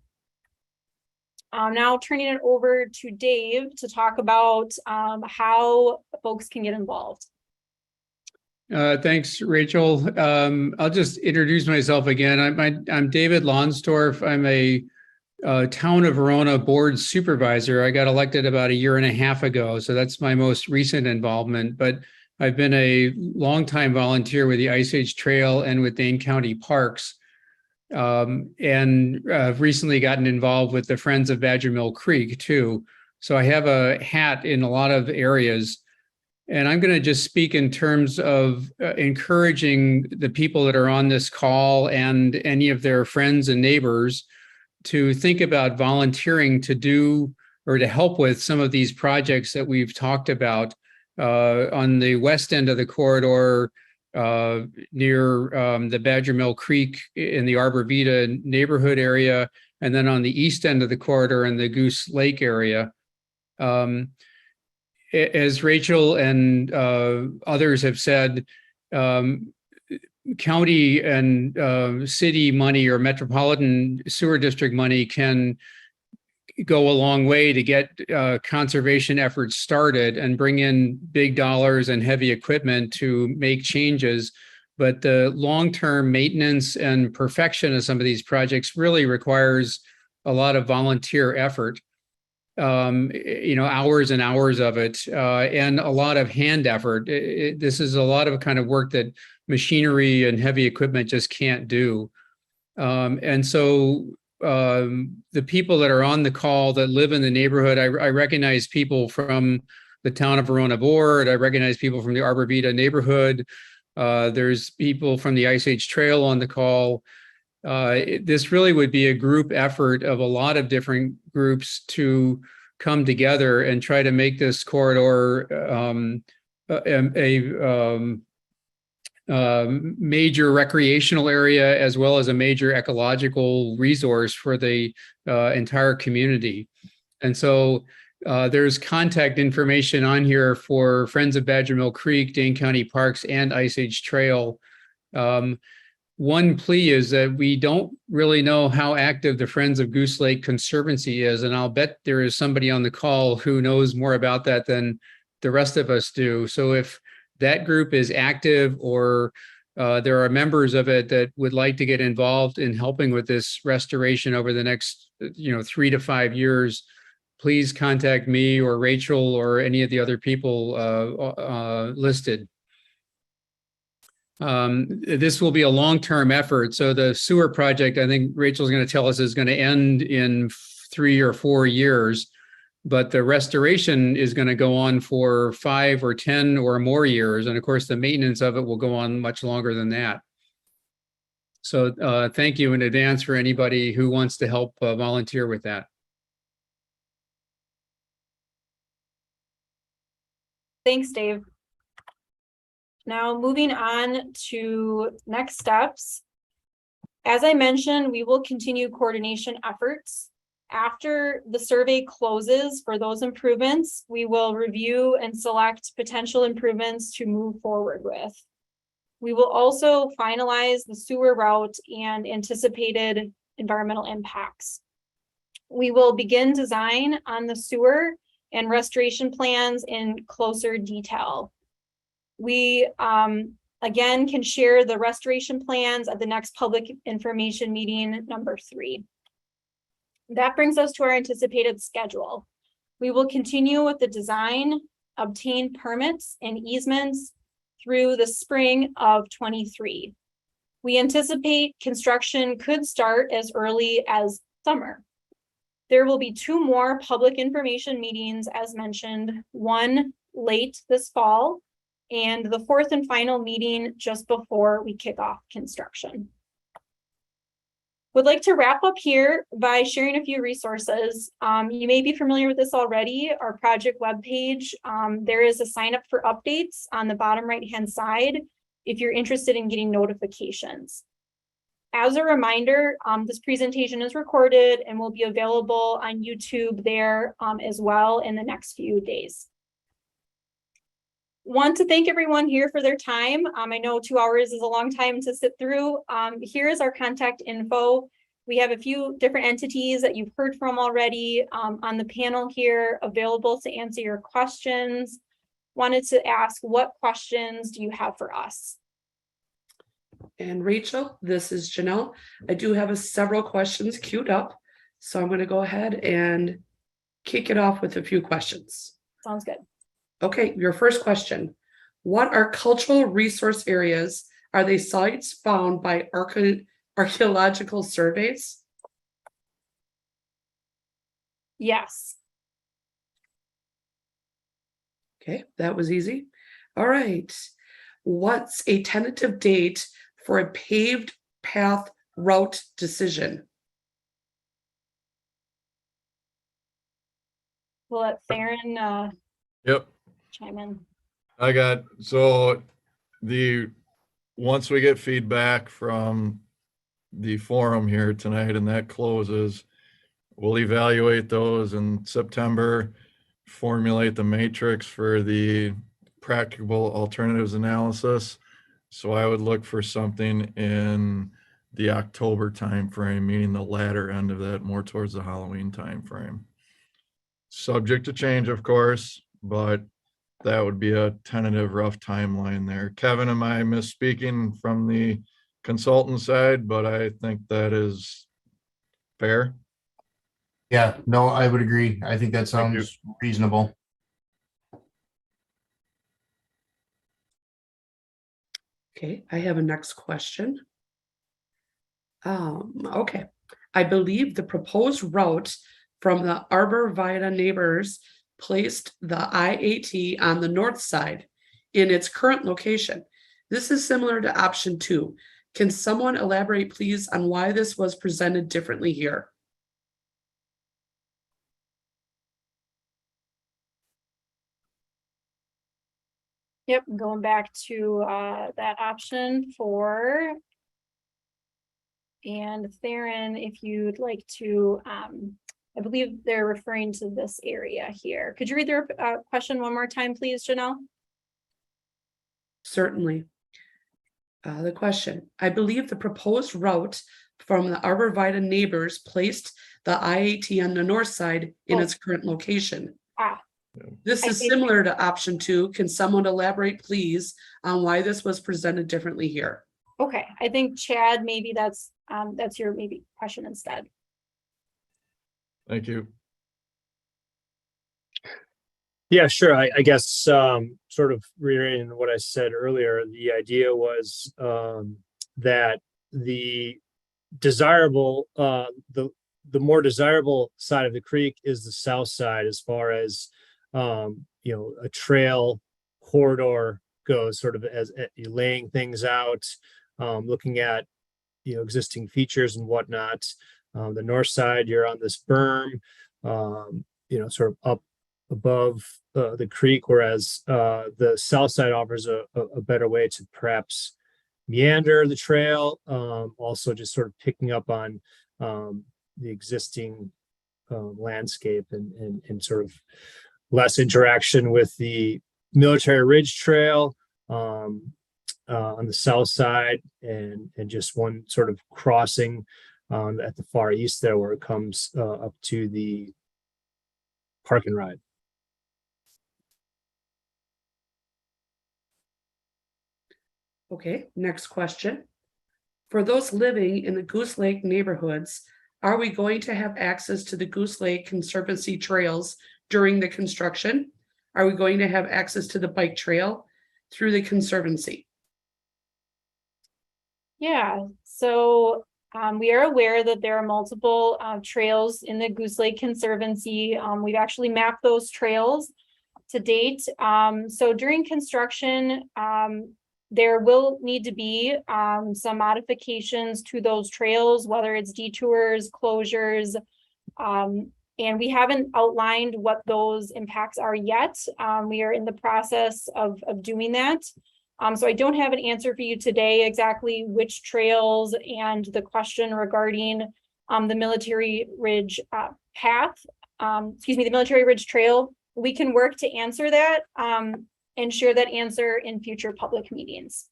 Now turning it over to Dave to talk about how folks can get involved. Thanks, Rachel. I'll just introduce myself again. I'm David Lonsdorf. I'm a Town of Verona board supervisor. I got elected about 1.5 years ago, so that's my most recent involvement. But I've been a longtime volunteer with the Ice Age Trail and with Dane County Parks, and I've recently gotten involved with the Friends of Badger Mill Creek too. So I have a hat in a lot of areas. And I'm going to just speak in terms of encouraging the people that are on this call and any of their friends and neighbors to think about volunteering to do or to help with some of these projects that we've talked about on the west end of the corridor near the Badger Mill Creek in the Arbor Vita neighborhood area, and then on the east end of the corridor in the Goose Lake area. As Rachel and others have said, county and city money or metropolitan sewer district money can go a long way to get conservation efforts started and bring in big dollars and heavy equipment to make changes. But the long-term maintenance and perfection of some of these projects really requires a lot of volunteer effort. Hours and hours of it, and a lot of hand effort. This is a lot of kind of work that machinery and heavy equipment just can't do. And so the people that are on the call that live in the neighborhood, I recognize people from the Town of Verona board. I recognize people from the Arbor Vita neighborhood. There's people from the Ice Age Trail on the call. This really would be a group effort of a lot of different groups to come together and try to make this corridor a major recreational area as well as a major ecological resource for the entire community. And so there's contact information on here for Friends of Badger Mill Creek, Dane County Parks, and Ice Age Trail. One plea is that we don't really know how active the Friends of Goose Lake Conservancy is, and I'll bet there is somebody on the call who knows more about that than the rest of us do. So if that group is active or there are members of it that would like to get involved in helping with this restoration over the next 3 to 5 years, please contact me or Rachel or any of the other people listed. This will be a long-term effort. So the sewer project, I think Rachel's going to tell us, is going to end in 3 or 4 years, but the restoration is going to go on for 5 or 10 or more years. And of course, the maintenance of it will go on much longer than that. So thank you in advance for anybody who wants to help volunteer with that. Thanks, Dave. Now moving on to next steps. As I mentioned, we will continue coordination efforts. After the survey closes for those improvements, we will review and select potential improvements to move forward with. We will also finalize the sewer route and anticipated environmental impacts. We will begin design on the sewer and restoration plans in closer detail. We, again, can share the restoration plans at the next public information meeting, number 3. That brings us to our anticipated schedule. We will continue with the design, obtain permits and easements, through the spring of 23. We anticipate construction could start as early as summer. There will be 2 more public information meetings, as mentioned, one late this fall, and the 4th and final meeting just before we kick off construction. Would like to wrap up here by sharing a few resources. You may be familiar with this already, our project webpage. There is a sign up for updates on the bottom right-hand side if you're interested in getting notifications. As a reminder, this presentation is recorded and will be available on YouTube there as well in the next few days. Want to thank everyone here for their time. I know 2 hours is a long time to sit through. Here is our contact info. We have a few different entities that you've heard from already on the panel here available to answer your questions. Wanted to ask, what questions do you have for us? And Rachel, this is Janelle. I do have several questions queued up, so I'm going to go ahead and kick it off with a few questions. Sounds good. Okay, your first question. What are cultural resource areas? Are they sites found by archaeological surveys? Yes. Okay, that was easy. All right. What's a tentative date for a paved path route decision? We'll let Theron Yep. chime in. Once we get feedback from the forum here tonight and that closes, we'll evaluate those in September, formulate the matrix for the practicable alternatives analysis. So I would look for something in the October timeframe, meaning the latter end of that, more towards the Halloween timeframe. Subject to change, of course, but that would be a tentative rough timeline there. Kevin, am I misspeaking from the consultant side? But I think that is fair. Yeah, no, I would agree. I think that sounds reasonable. Okay, I have a next question. Okay, I believe the proposed route from the Arbor Vitae neighbors placed the IAT on the north side in its current location. This is similar to option 2. Can someone elaborate, please, on why this was presented differently here? Yep, going back to that option 4. And Theron, if you'd like to, I believe they're referring to this area here. Could you read their question one more time, please, Janelle? Certainly. The question, I believe the proposed route from the Arbor Vitae neighbors placed the IAT on the north side in its current location. This is similar to option 2. Can someone elaborate, please, on why this was presented differently here? Okay, I think Chad, maybe that's your maybe question instead. Thank you. Yeah, sure. I guess sort of reiterating what I said earlier, the idea was that the desirable, the more desirable side of the creek is the south side as far as a trail corridor goes, sort of as laying things out, looking at existing features and whatnot. The north side, you're on this berm, sort of up above the creek, whereas the south side offers a better way to perhaps meander the trail, also just sort of picking up on the existing landscape and sort of less interaction with the Military Ridge Trail on the south side, and just one sort of crossing at the far east there where it comes up to the park and ride. Okay, next question. For those living in the Goose Lake neighborhoods, are we going to have access to the Goose Lake Conservancy trails during the construction? Are we going to have access to the bike trail? through the Conservancy? Yeah, so we are aware that there are multiple trails in the Goose Lake Conservancy. We've actually mapped those trails to date. So during construction, there will need to be some modifications to those trails, whether it's detours, closures. And we haven't outlined what those impacts are yet. We are in the process of doing that. So I don't have an answer for you today exactly which trails and the question regarding the Military Ridge path, the Military Ridge Trail. We can work to answer that and share that answer in future public meetings.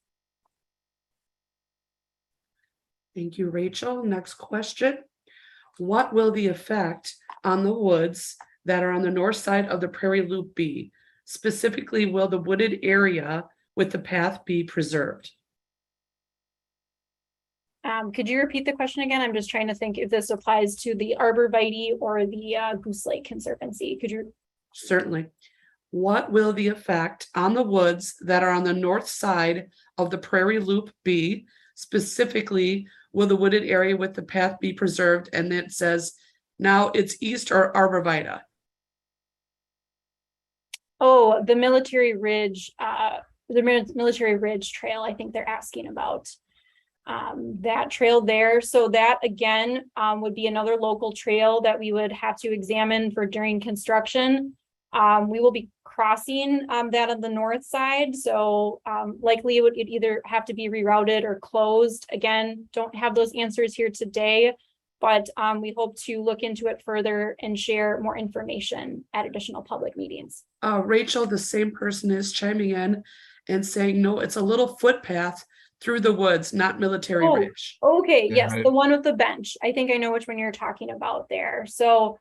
Thank you, Rachel. Next question. What will the effect on the woods that are on the north side of the Prairie Loop be? Specifically, will the wooded area with the path be preserved? Could you repeat the question again? I'm just trying to think if this applies to the Arborvitae or the Goose Lake Conservancy. Could you? Certainly. What will the effect on the woods that are on the north side of the Prairie Loop be? Specifically, will the wooded area with the path be preserved? And it says, now it's east or Arborvitae. Oh, the Military Ridge, Military Ridge Trail, I think they're asking about that trail there. So that again would be another local trail that we would have to examine for during construction. We will be crossing that on the north side. So likely it would either have to be rerouted or closed. Again, don't have those answers here today, but we hope to look into it further and share more information at additional public meetings. Rachel, the same person is chiming in and saying, no, it's a little footpath through the woods, not Military Ridge. Okay, Yeah, yes, the one with the bench. I think I know which one you're talking about there. So,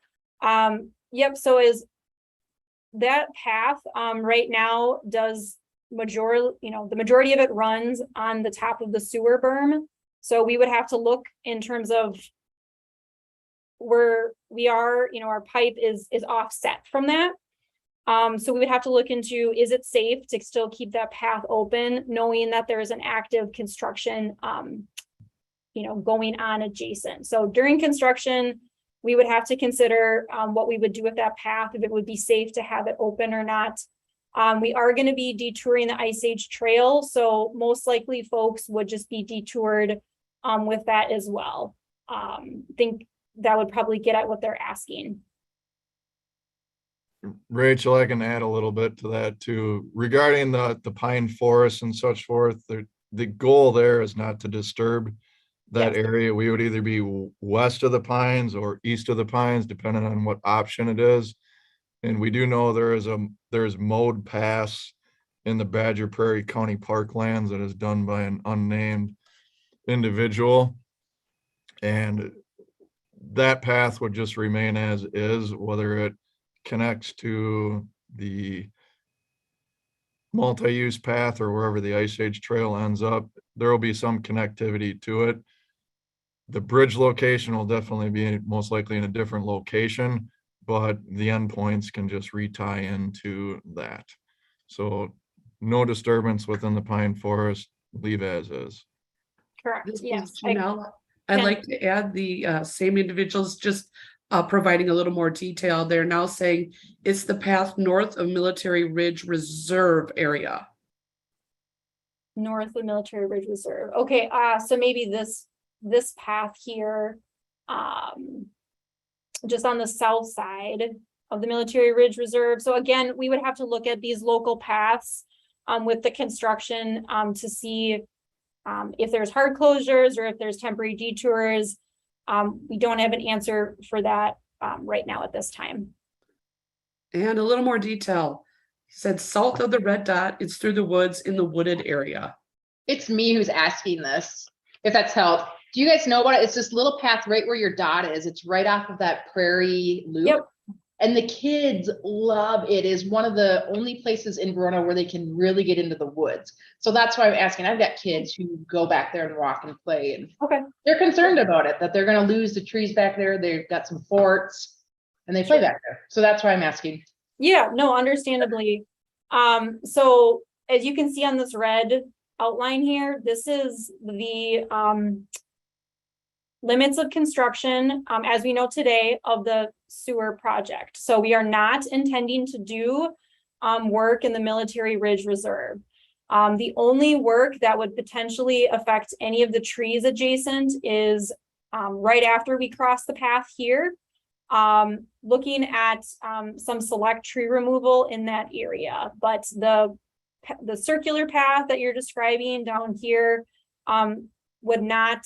yep, so is that path right now does the majority of it runs on the top of the sewer berm. So we would have to look in terms of where we are, our pipe is offset from that. So we would have to look into, is it safe to still keep that path open, knowing that there is an active construction, going on adjacent. So during construction, we would have to consider what we would do with that path, if it would be safe to have it open or not. We are going to be detouring the Ice Age Trail, so most likely folks would just be detoured with that as well. I think that would probably get at what they're asking. Rachel, I can add a little bit to that too. Regarding the pine forest and such forth, the goal there is not to disturb that Yes. area. We would either be west of the pines or east of the pines, depending on what option it is. And we do know there's mowed pass in the Badger Prairie County Parklands that is done by an unnamed individual. And that path would just remain as is, whether it connects to the multi-use path or wherever the Ice Age Trail ends up. There will be some connectivity to it. The bridge location will definitely be most likely in a different location, but the endpoints can just retie into that. So no disturbance within the pine forest, leave as is. Correct. This Yes. is Janelle. I'd like to add the same individuals just providing a little more detail. They're now saying it's the path north of Military Ridge Reserve area. North of Military Ridge Reserve. Okay, so maybe this path here, just on the south side of the Military Ridge Reserve. So again, we would have to look at these local paths with the construction to see if there's hard closures or if there's temporary detours. We don't have an answer for that right now at this time. And a little more detail. He said south of the red dot, it's through the woods in the wooded area. It's me who's asking this, if that's helped. Do you guys know about it? It's this little path right where your dot is. It's right off of that prairie loop. Yep. And the kids love it. It is one of the only places in Verona where they can really get into the woods. So that's why I'm asking. I've got kids who go back there and walk and play, and Okay. they're concerned about it, that they're going to lose the trees back there. They've got some forts and they play back there. So that's why I'm asking. Yeah, no, understandably. So as you can see on this red outline here, this is the limits of construction, as we know today, of the sewer project. So we are not intending to do work in the Military Ridge Reserve. The only work that would potentially affect any of the trees adjacent is right after we cross the path here, looking at some select tree removal in that area. But the circular path that you're describing down here would not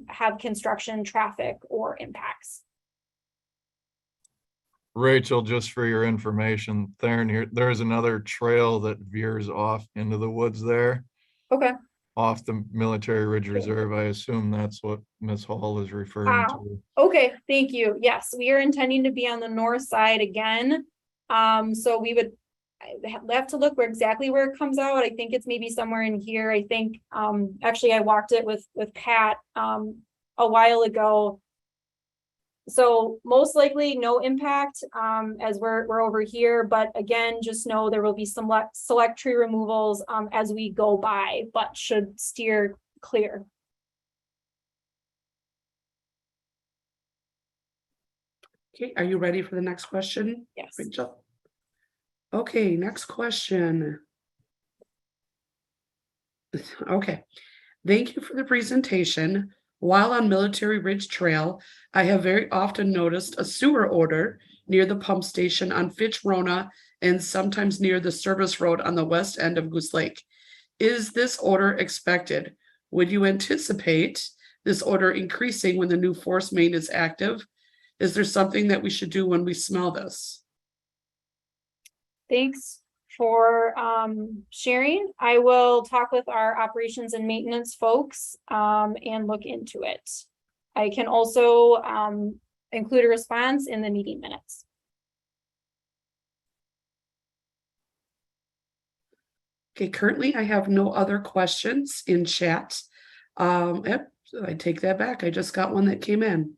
have construction, traffic, or impacts. Rachel, just for your information, there's another trail that veers off into the woods there, Okay. off the Military Ridge Reserve. I assume that's what Ms. Hall is referring to. Okay, thank you. Yes, we are intending to be on the north side again. So we would have to look exactly where it comes out. I think it's maybe somewhere in here. I think actually I walked it with Pat a while ago. So most likely no impact as we're over here, but again, just know there will be some select tree removals as we go by, but should steer clear. Okay, are you ready for the next question, Yes. Rachel? Okay, next question. Okay, thank you for the presentation. While on Military Ridge Trail, I have very often noticed a sewer odor near the pump station on Fitch-Rona and sometimes near the service road on the west end of Goose Lake. Is this odor expected? Would you anticipate this odor increasing when the new force main is active? Is there something that we should do when we smell this? Thanks for sharing. I will talk with our operations and maintenance folks and look into it. I can also include a response in the meeting minutes. Okay, currently I have no other questions in chat. Yep, I take that back. I just got one that came in.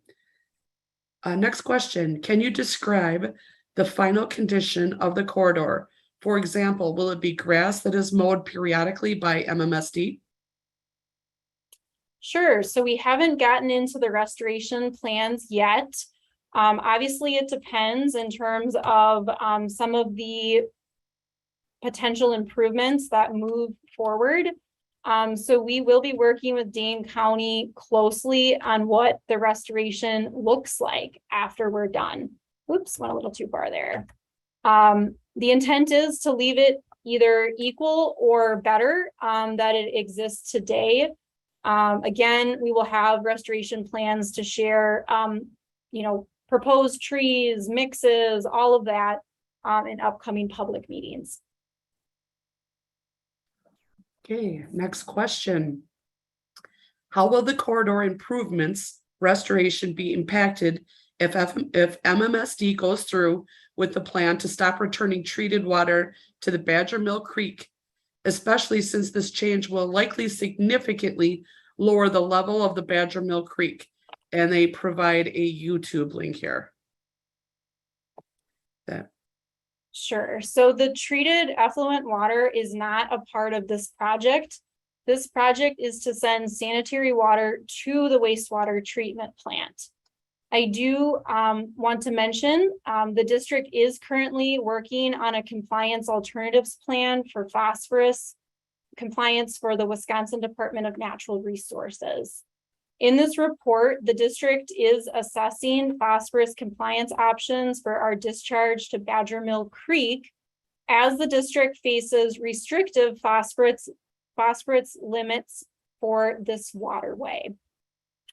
Next question, can you describe the final condition of the corridor? For example, will it be grass that is mowed periodically by MMSD? Sure, so we haven't gotten into the restoration plans yet. Obviously, it depends in terms of some of the potential improvements that move forward. So we will be working with Dane County closely on what the restoration looks like after we're done. Oops, went a little too far there. The intent is to leave it either equal or better that it exists today. Again, we will have restoration plans to share, proposed trees, mixes, all of that in upcoming public meetings. Okay, next question. How will the corridor improvements restoration be impacted if MMSD goes through with the plan to stop returning treated water to the Badger Mill Creek, especially since this change will likely significantly lower the level of the Badger Mill Creek? And they provide a YouTube link here. Sure. So the treated effluent water is not a part of this project. This project is to send sanitary water to the wastewater treatment plant. I do want to mention the district is currently working on a compliance alternatives plan for phosphorus compliance for the Wisconsin Department of Natural Resources. In this report, the district is assessing phosphorus compliance options for our discharge to Badger Mill Creek as the district faces restrictive phosphorus limits for this waterway.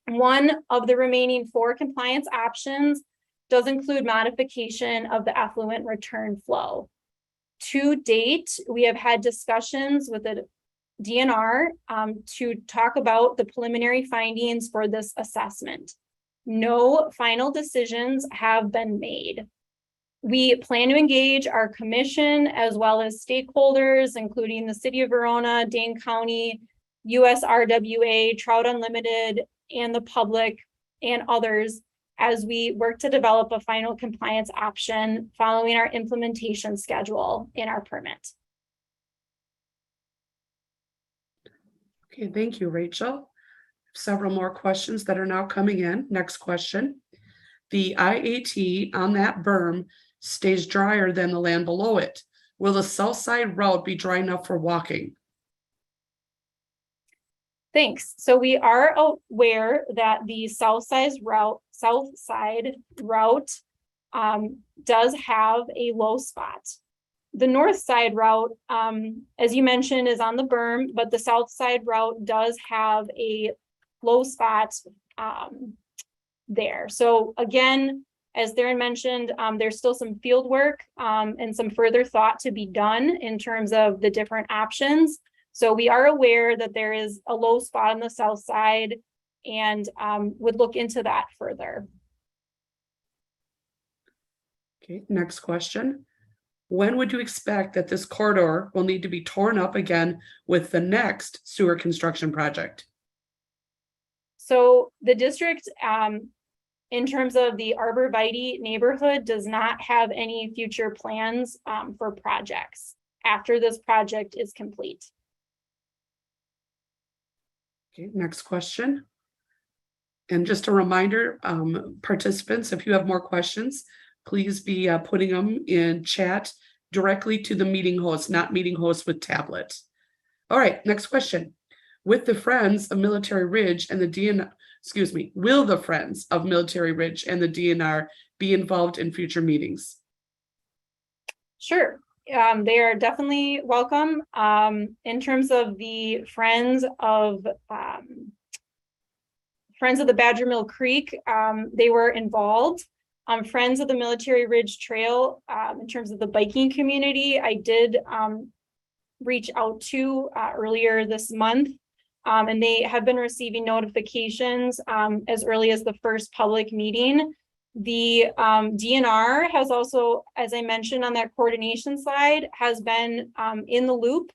One of the remaining 4 compliance options does include modification of the effluent return flow. To date, we have had discussions with the DNR to talk about the preliminary findings for this assessment. No final decisions have been made. We plan to engage our commission as well as stakeholders, including the City of Verona, Dane County, USRWA, Trout Unlimited, and the public and others as we work to develop a final compliance option following our implementation schedule in our permit. Okay, thank you, Rachel. Several more questions that are now coming in. Next question. The IAT on that berm stays drier than the land below it. Will the south side route be dry enough for walking? Thanks. So we are aware that the south side route does have a low spot. The north side route, as you mentioned, is on the berm, but the south side route does have a low spot there. So again, as Darren mentioned, there's still some field work and some further thought to be done in terms of the different options. So we are aware that there is a low spot on the south side and would look into that further. Okay, next question. When would you expect that this corridor will need to be torn up again with the next sewer construction project? So the district, in terms of the Arborvitae neighborhood, does not have any future plans for projects after this project is complete. Okay, next question. And just a reminder, participants, if you have more questions, please be putting them in chat directly to the meeting host, not meeting host with tablet. All right, next question. With the Friends of Military Ridge and the DNR, will the Friends of Military Ridge and the DNR be involved in future meetings? Sure. They are definitely welcome. In terms of the Friends of the Badger Mill Creek, they were involved. Friends of the Military Ridge Trail, in terms of the biking community, I did reach out to earlier this month, and they have been receiving notifications as early as the first public meeting. The DNR has also, as I mentioned on that coordination slide, has been in the loop,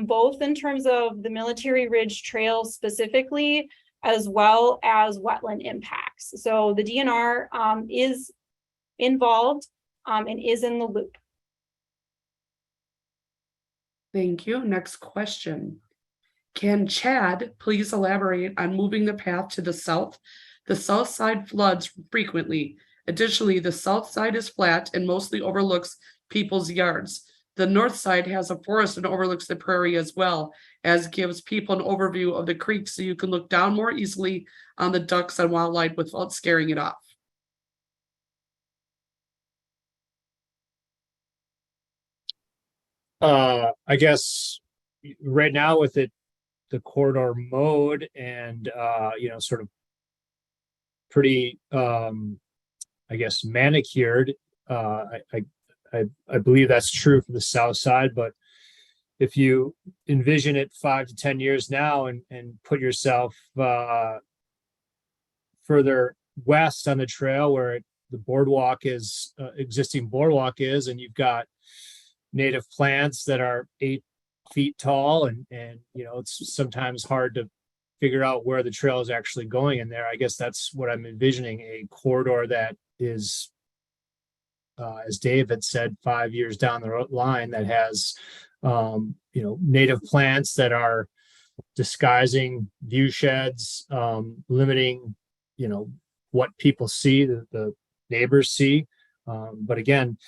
both in terms of the Military Ridge Trail specifically, as well as wetland impacts. So the DNR is involved and is in the loop. Thank you. Next question. Can Chad please elaborate on moving the path to the south? The south side floods frequently. Additionally, the south side is flat and mostly overlooks people's yards. The north side has a forest and overlooks the prairie as well, as gives people an overview of the creek so you can look down more easily on the ducks and wildlife without scaring it off. I guess right now with the corridor mode and sort of pretty I guess manicured, I believe that's true for the south side, but if you envision it 5 to 10 years now and put yourself further west on the trail where the boardwalk is, existing boardwalk is, and you've got native plants that are 8 feet tall, and it's sometimes hard to figure out where the trail is actually going in there. I guess that's what I'm envisioning, a corridor that is, as David said, 5 years down the line, that has native plants that are disguising view sheds, limiting what people see, the neighbors see, but again,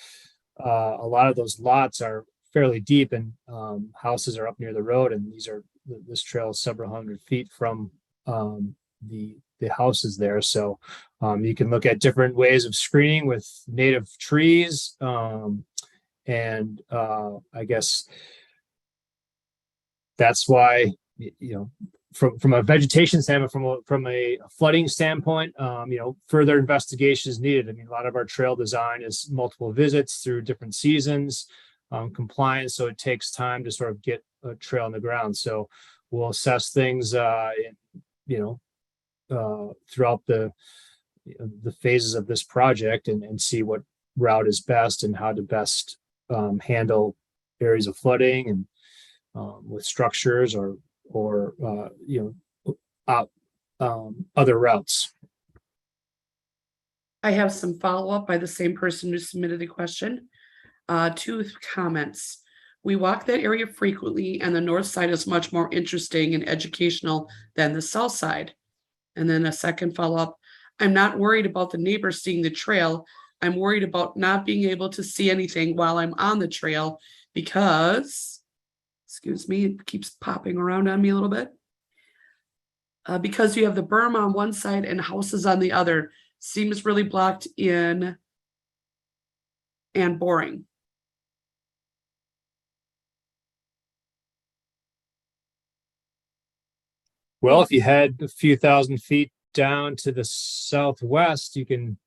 a lot of those lots are fairly deep, and houses are up near the road, and this trail is several hundred feet from the houses there. So you can look at different ways of screening with native trees, and I guess that's why, from a vegetation standpoint, from a flooding standpoint, further investigation is needed. I mean, a lot of our trail design is multiple visits through different seasons, compliance, so it takes time to sort of get a trail on the ground. So we'll assess things, throughout the phases of this project, and see what route is best and how to best handle areas of flooding and with structures or other routes. I have some follow-up by the same person who submitted the question. 2 comments. We walk that area frequently, and the north side is much more interesting and educational than the south side. And then a second follow-up, I'm not worried about the neighbors seeing the trail. I'm worried about not being able to see anything while I'm on the trail because, excuse me, it keeps popping around on me a little bit. Because you have the berm on one side and houses on the other, seems really blocked in and boring. Well, if you head a few thousand feet down to the southwest, you can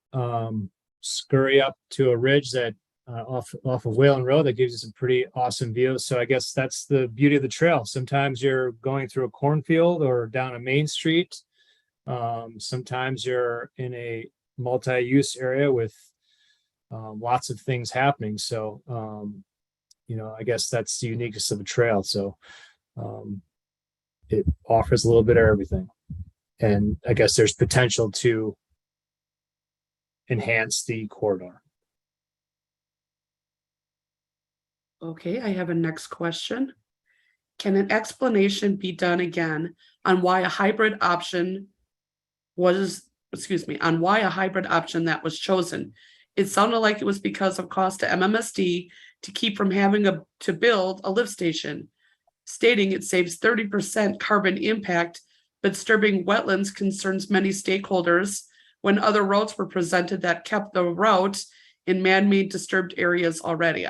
scurry up to a ridge that off of Whalen Road that gives you some pretty awesome views. So I guess that's the beauty of the trail. Sometimes you're going through a cornfield or down a main street. Sometimes you're in a multi-use area with lots of things happening. So I guess that's the uniqueness of a trail. So it offers a little bit of everything. And I guess there's potential to enhance the corridor. Okay, I have a next question. Can an explanation be done again on why a hybrid option that was chosen? It sounded like it was because of cost to MMSD to keep from having to build a lift station, stating it saves 30% carbon impact, but disturbing wetlands concerns many stakeholders when other routes were presented that kept the route in man-made disturbed areas already.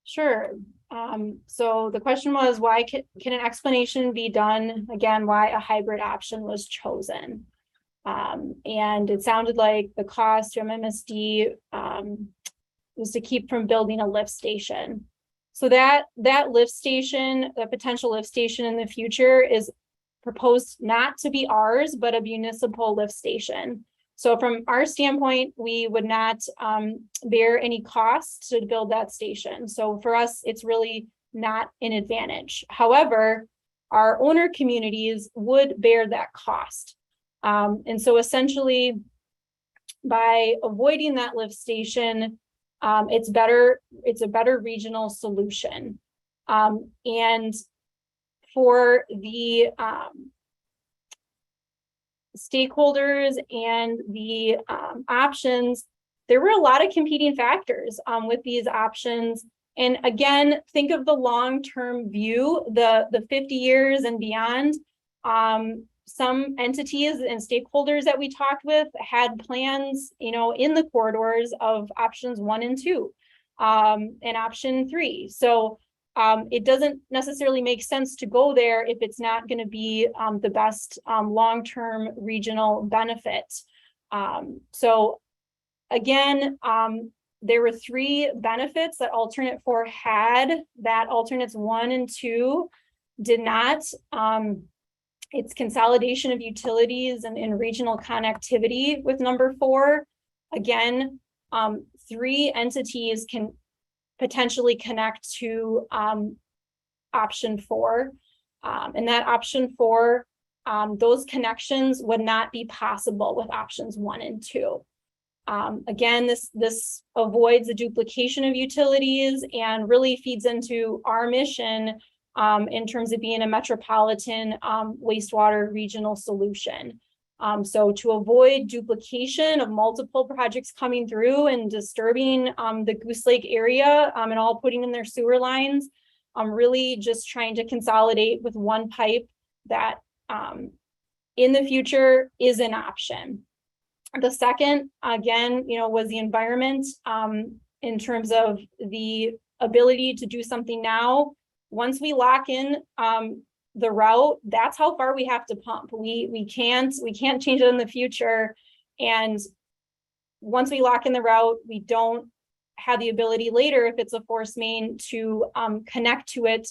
Sure. So the question was, why can an explanation be done again, why a hybrid option was chosen? And it sounded like the cost to MMSD was to keep from building a lift station. So that lift station, the potential lift station in the future is proposed not to be ours, but a municipal lift station. So from our standpoint, we would not bear any cost to build that station. So for us, it's really not an advantage. However, our owner communities would bear that cost. And so essentially, by avoiding that lift station, it's a better regional solution. And for the stakeholders and the options, there were a lot of competing factors with these options. And again, think of the long-term view, the 50 years and beyond. Some entities and stakeholders that we talked with had plans, in the corridors of options 1 and 2, and option 3. So it doesn't necessarily make sense to go there if it's not going to be the best long-term regional benefit. So again, there were 3 benefits that alternate 4 had that alternates 1 and 2 did not. It's consolidation of utilities and regional connectivity with number 4. Again, 3 entities can potentially connect to option 4. And that option 4, those connections would not be possible with options 1 and 2. Again, this avoids the duplication of utilities and really feeds into our mission in terms of being a metropolitan wastewater regional solution. So to avoid duplication of multiple projects coming through and disturbing the Goose Lake area and all putting in their sewer lines, I'm really just trying to consolidate with one pipe that in the future is an option. The second, again, was the environment in terms of the ability to do something now. Once we lock in the route, that's how far we have to pump. We can't change it in the future. And once we lock in the route, we don't have the ability later, if it's a force main, to connect to it.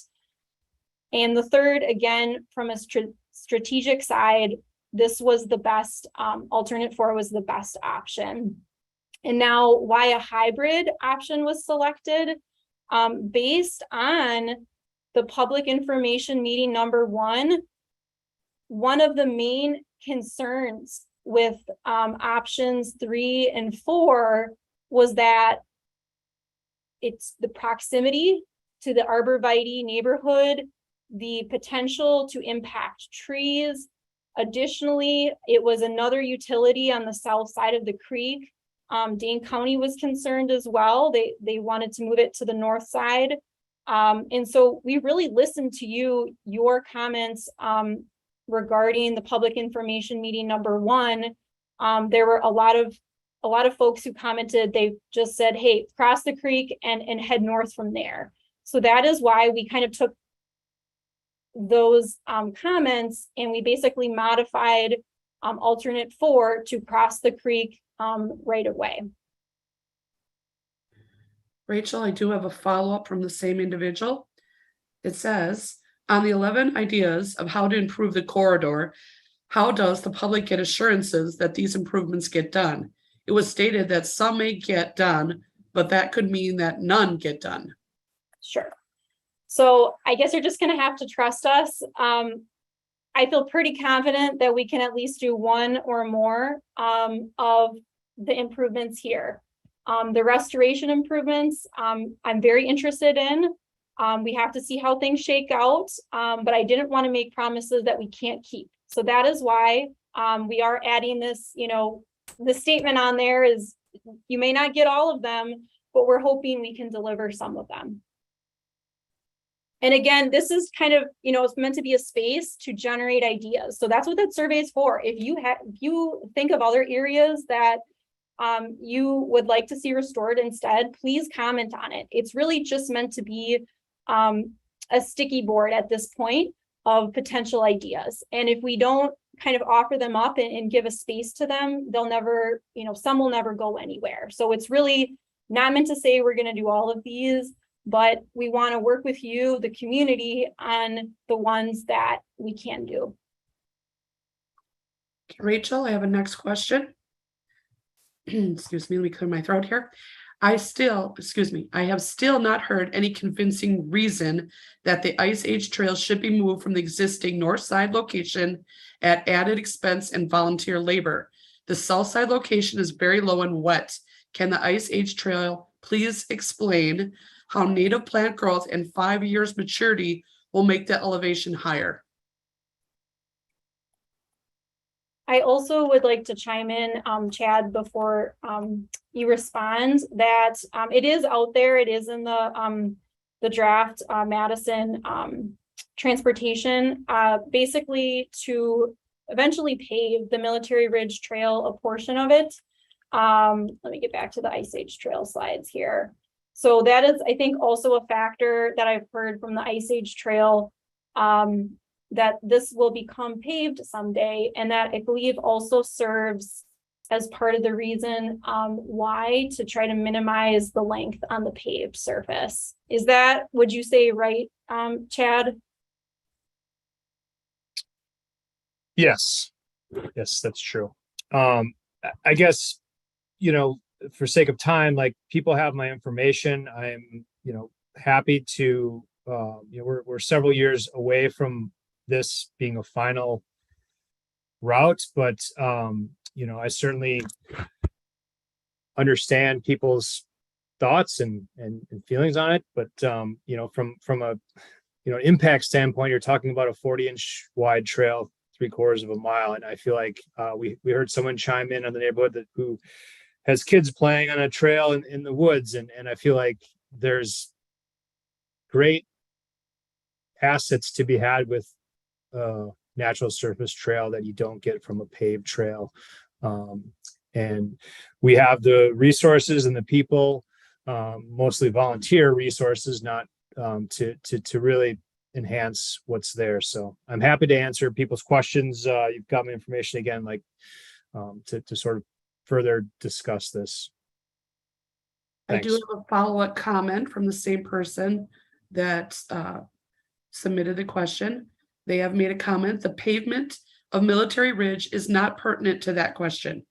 And the third, again, from a strategic side, this was the best, alternate 4 was the best option. And now why a hybrid option was selected, based on the public information meeting number 1, one of the main concerns with options 3 and 4 was that it's the proximity to the arborvitae neighborhood, the potential to impact trees. Additionally, it was another utility on the south side of the creek. Dane County was concerned as well. They wanted to move it to the north side. And so we really listened to your comments regarding the public information meeting number 1. There were a lot of folks who commented. They just said, hey, cross the creek and head north from there. So that is why we kind of took those comments and we basically modified alternate 4 to cross the creek right away. Rachel, I do have a follow-up from the same individual. It says, on the 11 ideas of how to improve the corridor, how does the public get assurances that these improvements get done? It was stated that some may get done, but that could mean that none get done. Sure. So I guess you're just going to have to trust us. I feel pretty confident that we can at least do 1 or more of the improvements here. The restoration improvements, I'm very interested in. We have to see how things shake out, but I didn't want to make promises that we can't keep. So that is why we are adding this, the statement on there is you may not get all of them, but we're hoping we can deliver some of them. And again, this is kind of, it's meant to be a space to generate ideas. So that's what that survey is for. If you think of other areas that you would like to see restored instead, please comment on it. It's really just meant to be a sticky board at this point of potential ideas. And if we don't kind of offer them up and give a space to them, they'll never, some will never go anywhere. So it's really not meant to say we're going to do all of these, but we want to work with you, the community, on the ones that we can do. Rachel, I have a next question. Excuse me, let me clear my throat here. I have still not heard any convincing reason that the Ice Age Trail should be moved from the existing north side location at added expense and volunteer labor. The south side location is very low and wet. Can the Ice Age Trail please explain how native plant growth and 5 years maturity will make the elevation higher? I also would like to chime in, Chad, before you respond, that it is out there. It is in the draft Madison transportation, basically to eventually pave the Military Ridge Trail, a portion of it. Let me get back to the Ice Age Trail slides here. So that is, I think, also a factor that I've heard from the Ice Age Trail, that this will become paved someday, and that I believe also serves as part of the reason why to try to minimize the length on the paved surface. Is that, would you say, right, Chad? Yes, that's true. I guess, for sake of time, like, people have my information. I'm, happy to, we're several years away from this being a final route, but I certainly understand people's thoughts and feelings on it. But from a impact standpoint, you're talking about a 40-inch wide trail, 3/4 of a mile, and I feel like we heard someone chime in on the neighborhood who has kids playing on a trail in the woods, and I feel like there's great assets to be had with natural surface trail that you don't get from a paved trail. And we have the resources and the people, mostly volunteer resources, not to really enhance what's there. So I'm happy to answer people's questions. You've got my information again, like to sort of further discuss this. Thanks. I do have a follow-up comment from the same person that submitted the question. They have made a comment: the pavement of Military Ridge is not pertinent to that question.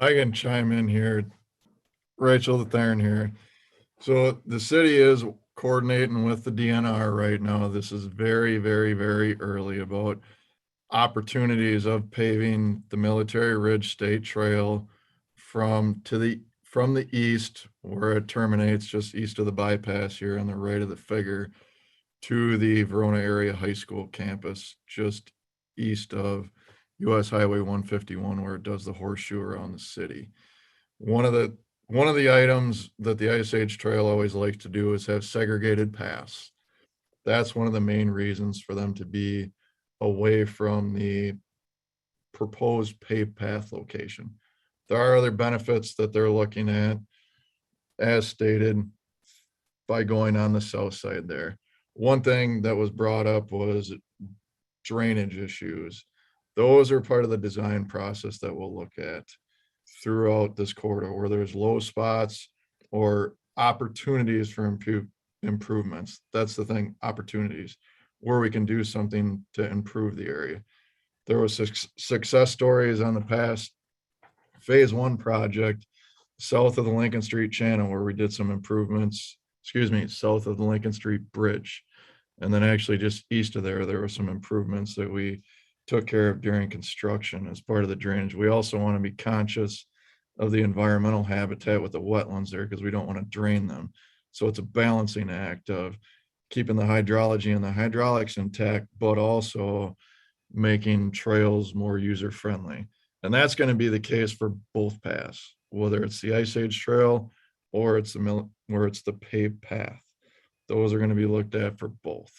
I can chime in here. Rachel the Theron here. So the city is coordinating with the DNR right now. This is very, very, very early about opportunities of paving the Military Ridge State Trail from from the east, where it terminates just east of the bypass here on the right of the figure, to the Verona Area High School campus, just east of US Highway 151, where it does the horseshoe around the city. One of the items that the Ice Age Trail always likes to do is have segregated paths. That's one of the main reasons for them to be away from the proposed paved path location. There are other benefits that they're looking at, as stated, by going on the south side there. One thing that was brought up was drainage issues. Those are part of the design process that we'll look at throughout this corridor, where there's low spots or opportunities for improvements. That's the thing, opportunities, where we can do something to improve the area. There was success stories on the past phase 1 project south of the Lincoln Street channel, where we did some improvements, south of the Lincoln Street bridge. And then actually just east of there were some improvements that we took care of during construction as part of the drainage. We also want to be conscious of the environmental habitat with the wetlands there, because we don't want to drain them. So it's a balancing act of keeping the hydrology and the hydraulics intact, but also making trails more user-friendly. And that's going to be the case for both paths, whether it's the Ice Age Trail or it's the paved path. Those are going to be looked at for both.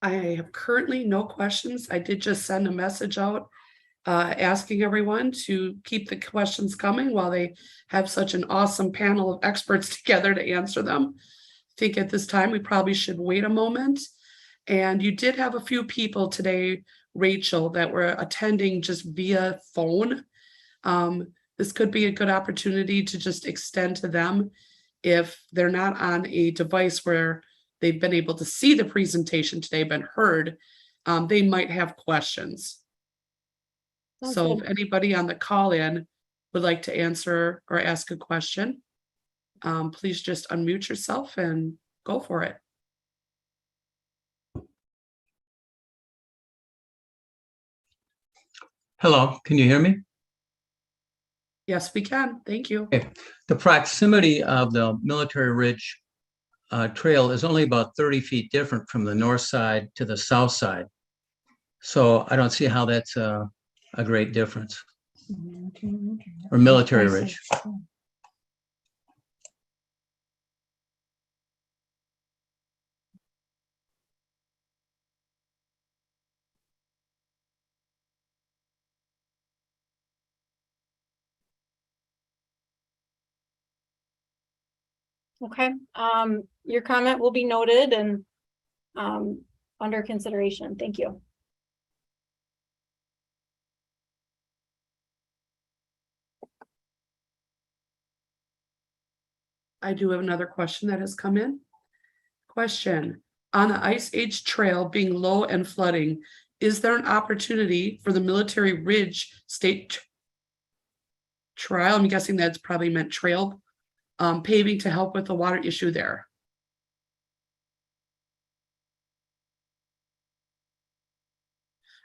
I have currently no questions. I did just send a message out asking everyone to keep the questions coming while they have such an awesome panel of experts together to answer them. I think at this time we probably should wait a moment. And you did have a few people today, Rachel, that were attending just via phone. This could be a good opportunity to just extend to them if they're not on a device where they've been able to see the presentation today, been heard, they might have questions. So if anybody on the call in would like to answer or ask a question, please just unmute yourself and go for it. Hello, can you hear me? Yes, we can. Thank you. Okay. The proximity of the Military Ridge Trail is only about 30 feet different from the north side to the south side. So I don't see how that's a great difference. Or Military Ridge. Okay, your comment will be noted and under consideration. Thank you. I do have another question that has come in. Question, on the Ice Age Trail being low and flooding, is there an opportunity for the Military Ridge State Trail? I'm guessing that's probably meant trail, paving to help with the water issue there.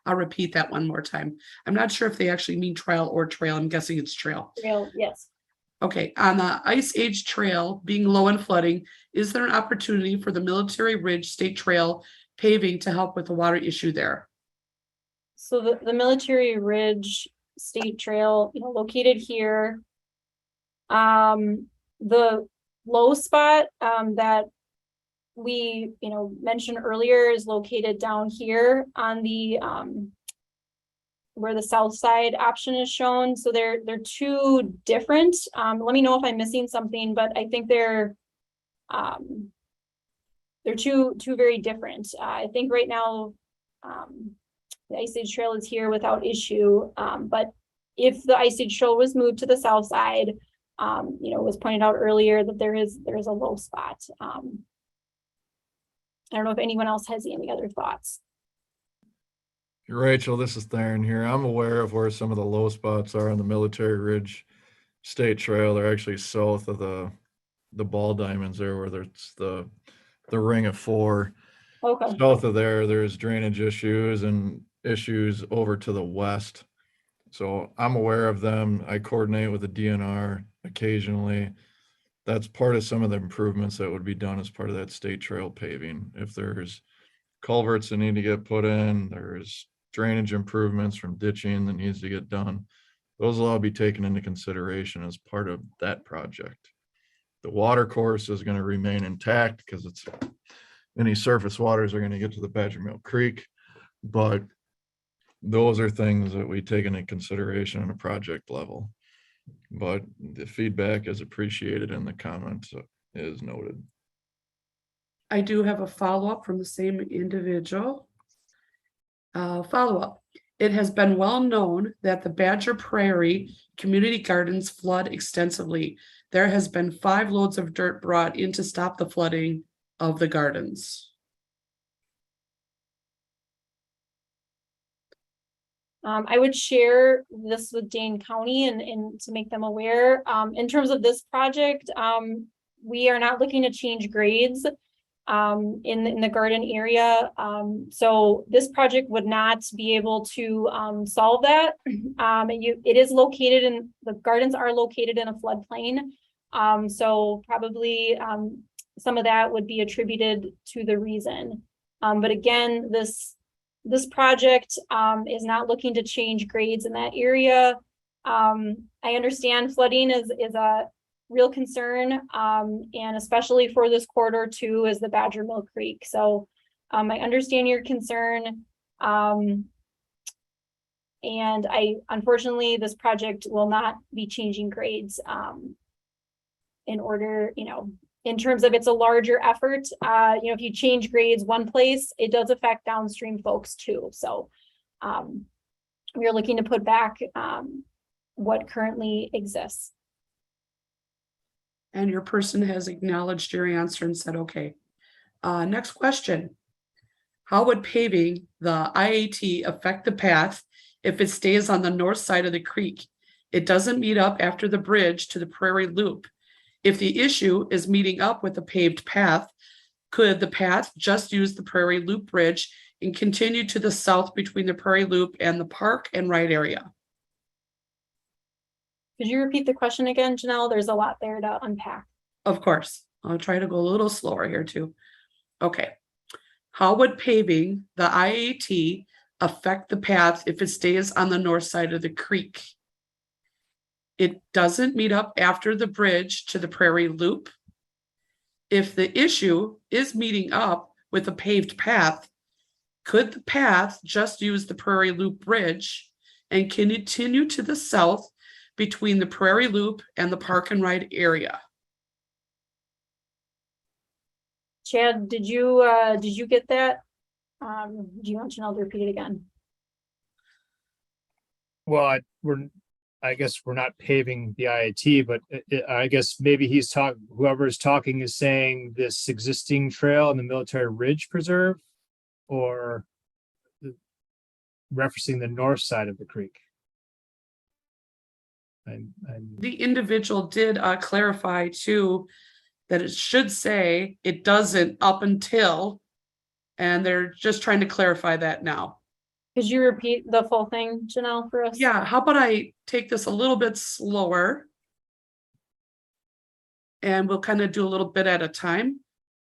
I'll repeat that one more time. I'm not sure if they actually mean trial or trail. I'm guessing it's trail. Trail, yes. Okay, on the Ice Age Trail being low and flooding, is there an opportunity for the Military Ridge State Trail paving to help with the water issue there? So the Military Ridge State Trail, located here. The low spot that we mentioned earlier is located down here on the where the south side option is shown. So they're two different. Let me know if I'm missing something, but I think they're two very different. I think right now the Ice Age Trail is here without issue, but if the Ice Age Trail was moved to the south side, it was pointed out earlier that there is a low spot. I don't know if anyone else has any other thoughts. Rachel, this is Theron here. I'm aware of where some of the low spots are on the Military Ridge State Trail. They're actually south of the ball diamonds there, where there's the ring of four. Okay, South of there, there's drainage issues and issues over to the west. So I'm aware of them. I coordinate with the DNR occasionally. That's part of some of the improvements that would be done as part of that state trail paving. If there's culverts that need to get put in, there's drainage improvements from ditching that needs to get done. Those will all be taken into consideration as part of that project. The water course is going to remain intact because it's any surface waters are going to get to the Badger Mill Creek, but those are things that we take into consideration on a project level. But the feedback is appreciated and the comments is noted. I do have a follow-up from the same individual. Follow-up. It has been well known that the Badger Prairie community gardens flood extensively. There has been 5 loads of dirt brought in to stop the flooding of the gardens. I would share this with Dane County and to make them aware. In terms of this project, we are not looking to change grades in the garden area. So this project would not be able to solve that. It is located in, the gardens are located in a floodplain. So probably some of that would be attributed to the reason. But again, this project is not looking to change grades in that area. I understand flooding is a real concern, and especially for this corridor too, is the Badger Mill Creek. So I understand your concern. And unfortunately, this project will not be changing grades in order, in terms of it's a larger effort. If you change grades one place, it does affect downstream folks too. So we are looking to put back what currently exists. And your person has acknowledged your answer and said, okay. Next question. How would paving the IAT affect the path if it stays on the north side of the creek? It doesn't meet up after the bridge to the Prairie Loop. If the issue is meeting up with a paved path, could the path just use the Prairie Loop Bridge and continue to the south between the Prairie Loop and the park and ride area? Could you repeat the question again, Janelle? There's a lot there to unpack. Of course, I'll try to go a little slower here too. Okay. How would paving the IAT affect the path if it stays on the north side of the creek? It doesn't meet up after the bridge to the Prairie Loop. If the issue is meeting up with a paved path, could the path just use the Prairie Loop Bridge and continue to the south between the Prairie Loop and the park and ride area? Chad, did you get that? Do you want Janelle to repeat it again? Well, I guess we're not paving the IAT, but I guess maybe whoever is talking is saying this existing trail in the Military Ridge Preserve, or referencing the north side of the creek. The individual did clarify too that it should say it doesn't up until, and they're just trying to clarify that now. Could you repeat the full thing, Janelle, for us? Yeah, how about I take this a little bit slower and we'll kind of do a little bit at a time.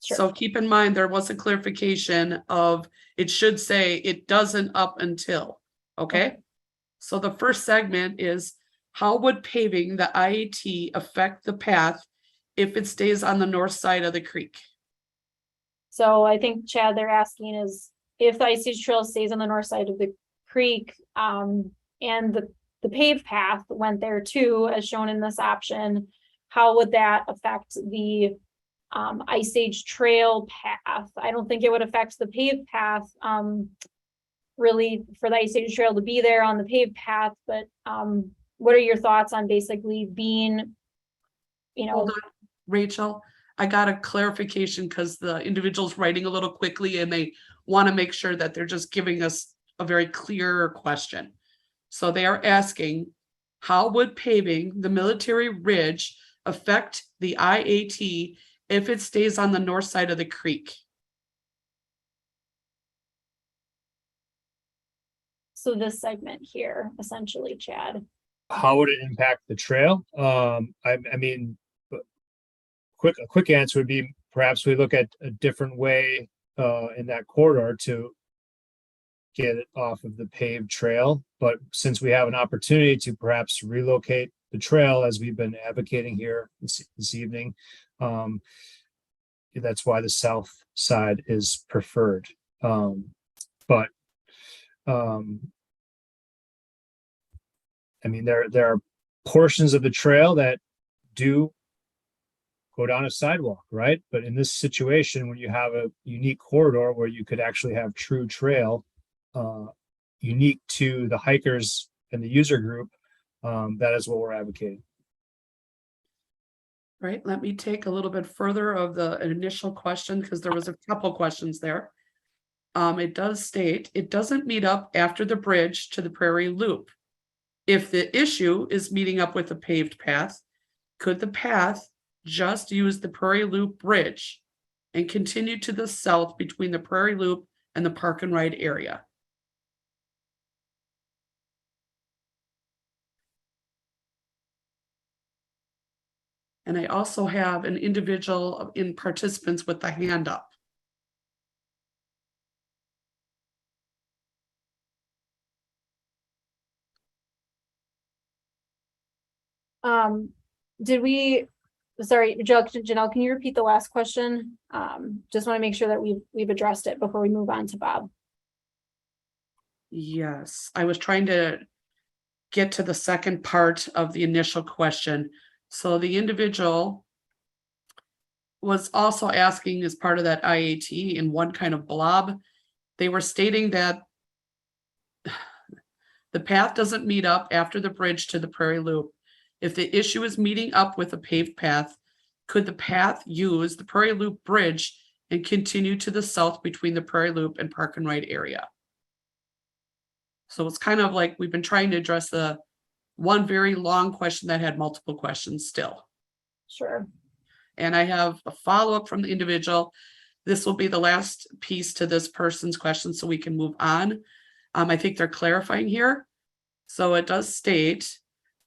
Sure. So keep in mind, there was a clarification of, it should say it doesn't up until, okay? So the first segment is, how would paving the IAT affect the path if it stays on the north side of the creek? So I think, Chad, they're asking is, if the Ice Age Trail stays on the north side of the creek, and the paved path went there too, as shown in this option, how would that affect the Ice Age Trail path? I don't think it would affect the paved path, really, for the Ice Age Trail to be there on the paved path, but what are your thoughts on basically being, Hold on, Rachel, I got a clarification because the individual's writing a little quickly and they want to make sure that they're just giving us a very clear question. So they are asking, how would paving the Military Ridge affect the IAT if it stays on the north side of the creek? So this segment here, essentially, Chad. How would it impact the trail? I mean, a quick answer would be perhaps we look at a different way in that corridor to get it off of the paved trail. But since we have an opportunity to perhaps relocate the trail as we've been advocating here this evening, that's why the south side is preferred. But I mean, there are portions of the trail that do go down a sidewalk, right? But in this situation, when you have a unique corridor where you could actually have true trail, unique to the hikers and the user group, that is what we're advocating. Right, let me take a little bit further of the initial question, because there was a couple questions there. It does state, it doesn't meet up after the bridge to the Prairie Loop. If the issue is meeting up with a paved path, could the path just use the Prairie Loop Bridge and continue to the south between the Prairie Loop and the Park and Ride area? And I also have an individual in participants with the hand up. Sorry, Janelle, can you repeat the last question? Just want to make sure that we've addressed it before we move on to Bob. Yes, I was trying to get to the second part of the initial question. So the individual was also asking, as part of that IAT in one kind of blob, they were stating that the path doesn't meet up after the bridge to the Prairie Loop. If the issue is meeting up with a paved path, could the path use the Prairie Loop Bridge and continue to the south between the Prairie Loop and Park and Ride area? So it's kind of like we've been trying to address the one very long question that had multiple questions still. Sure. And I have a follow-up from the individual. This will be the last piece to this person's question, so we can move on. I think they're clarifying here. So it does state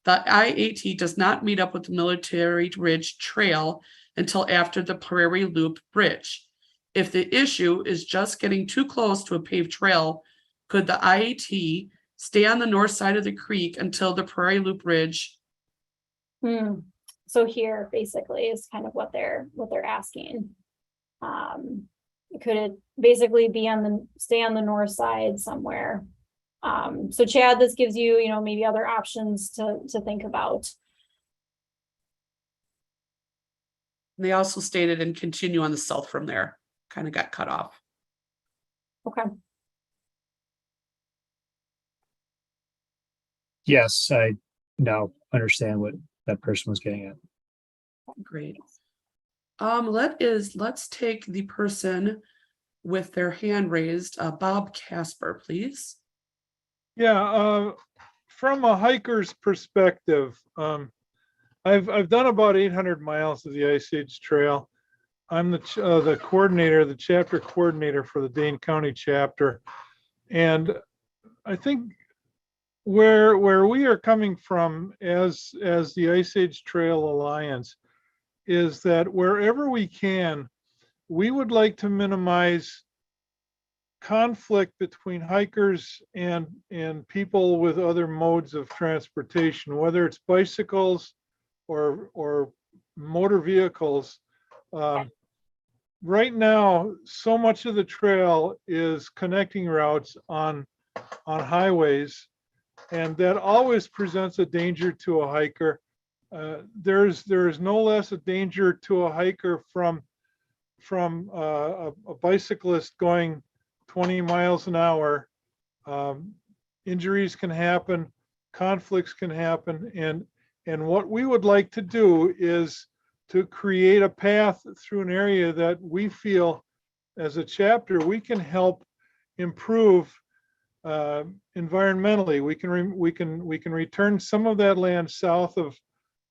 the IAT does not meet up with the Military Ridge Trail until after the Prairie Loop Bridge. If the issue is just getting too close to a paved trail, could the IAT stay on the north side of the creek until the Prairie Loop Bridge? So here basically is kind of what they're asking. Could it basically be stay on the north side somewhere? So Chad, this gives you, maybe other options to think about. They also stated and continue on the south from there, kind of got cut off. Okay. Yes, I now understand what that person was getting at. Great. Let's take the person with their hand raised, Bob Casper, please. Yeah, from a hiker's perspective, I've done about 800 miles of the Ice Age Trail. I'm the coordinator, the chapter coordinator for the Dane County chapter, and I think where we are coming from as the Ice Age Trail Alliance is that wherever we can, we would like to minimize conflict between hikers and people with other modes of transportation, whether it's bicycles or motor vehicles. Right now, so much of the trail is connecting routes on highways, and that always presents a danger to a hiker. There's no less a danger to a hiker from a bicyclist going 20 miles an hour. Injuries can happen, conflicts can happen, and what we would like to do is to create a path through an area that we feel as a chapter we can help improve environmentally. We can return some of that land south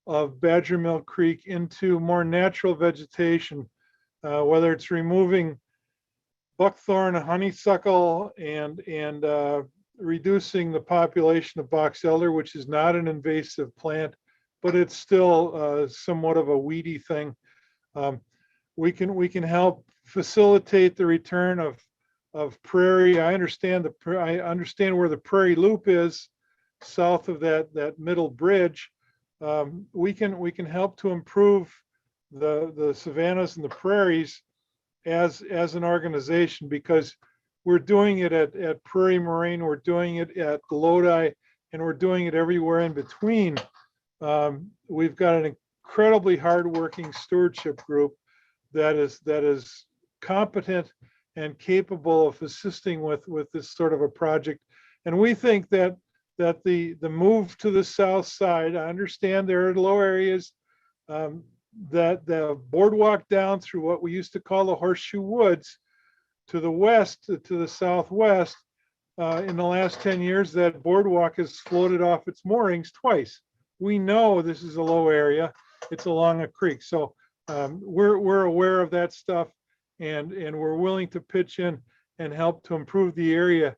of Badger Mill Creek into more natural vegetation, whether it's removing buckthorn, honeysuckle, and reducing the population of box elder, which is not an invasive plant, but it's still somewhat of a weedy thing. We can help facilitate the return of prairie. I understand where the prairie loop is south of that middle bridge. We can help to improve the savannas and the prairies as an organization, because we're doing it at Prairie Moraine, we're doing it at Lodi, and we're doing it everywhere in between. We've got an incredibly hardworking stewardship group that is competent and capable of assisting with this sort of a project. And we think that the move to the south side, I understand there are low areas, that the boardwalk down through what we used to call the Horseshoe Woods to the west, to the southwest, in the last 10 years, that boardwalk has floated off its moorings twice. We know this is a low area. It's along a creek. So we're aware of that stuff, and we're willing to pitch in and help to improve the area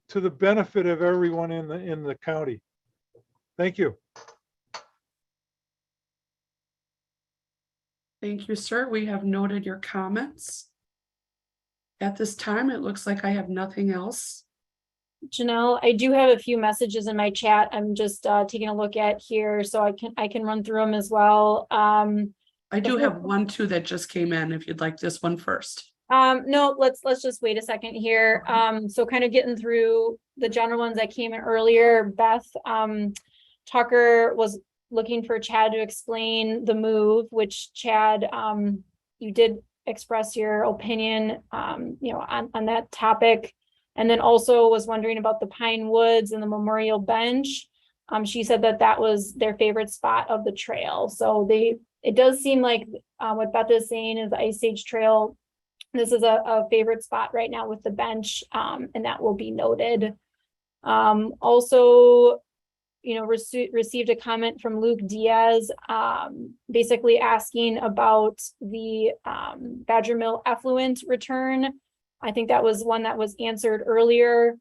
to the benefit of everyone in the county. Thank you. Thank you, sir. We have noted your comments. At this time, it looks like I have nothing else. Janelle, I do have a few messages in my chat. I'm just taking a look at here, so I can run through them as well. I do have one, too, that just came in, if you'd like this one first. No, let's just wait a second here. So kind of getting through the general ones that came in earlier. Beth Tucker was looking for Chad to explain the move, which Chad, you did express your opinion, on that topic. And then also was wondering about the Pine Woods and the Memorial Bench. She said that was their favorite spot of the trail. So it does seem like what Beth is saying is the Ice Age Trail. This is a favorite spot right now with the bench, and that will be noted. Also, received a comment from Luke Diaz, basically asking about the Badger Mill effluent return. I think that was one that was answered earlier.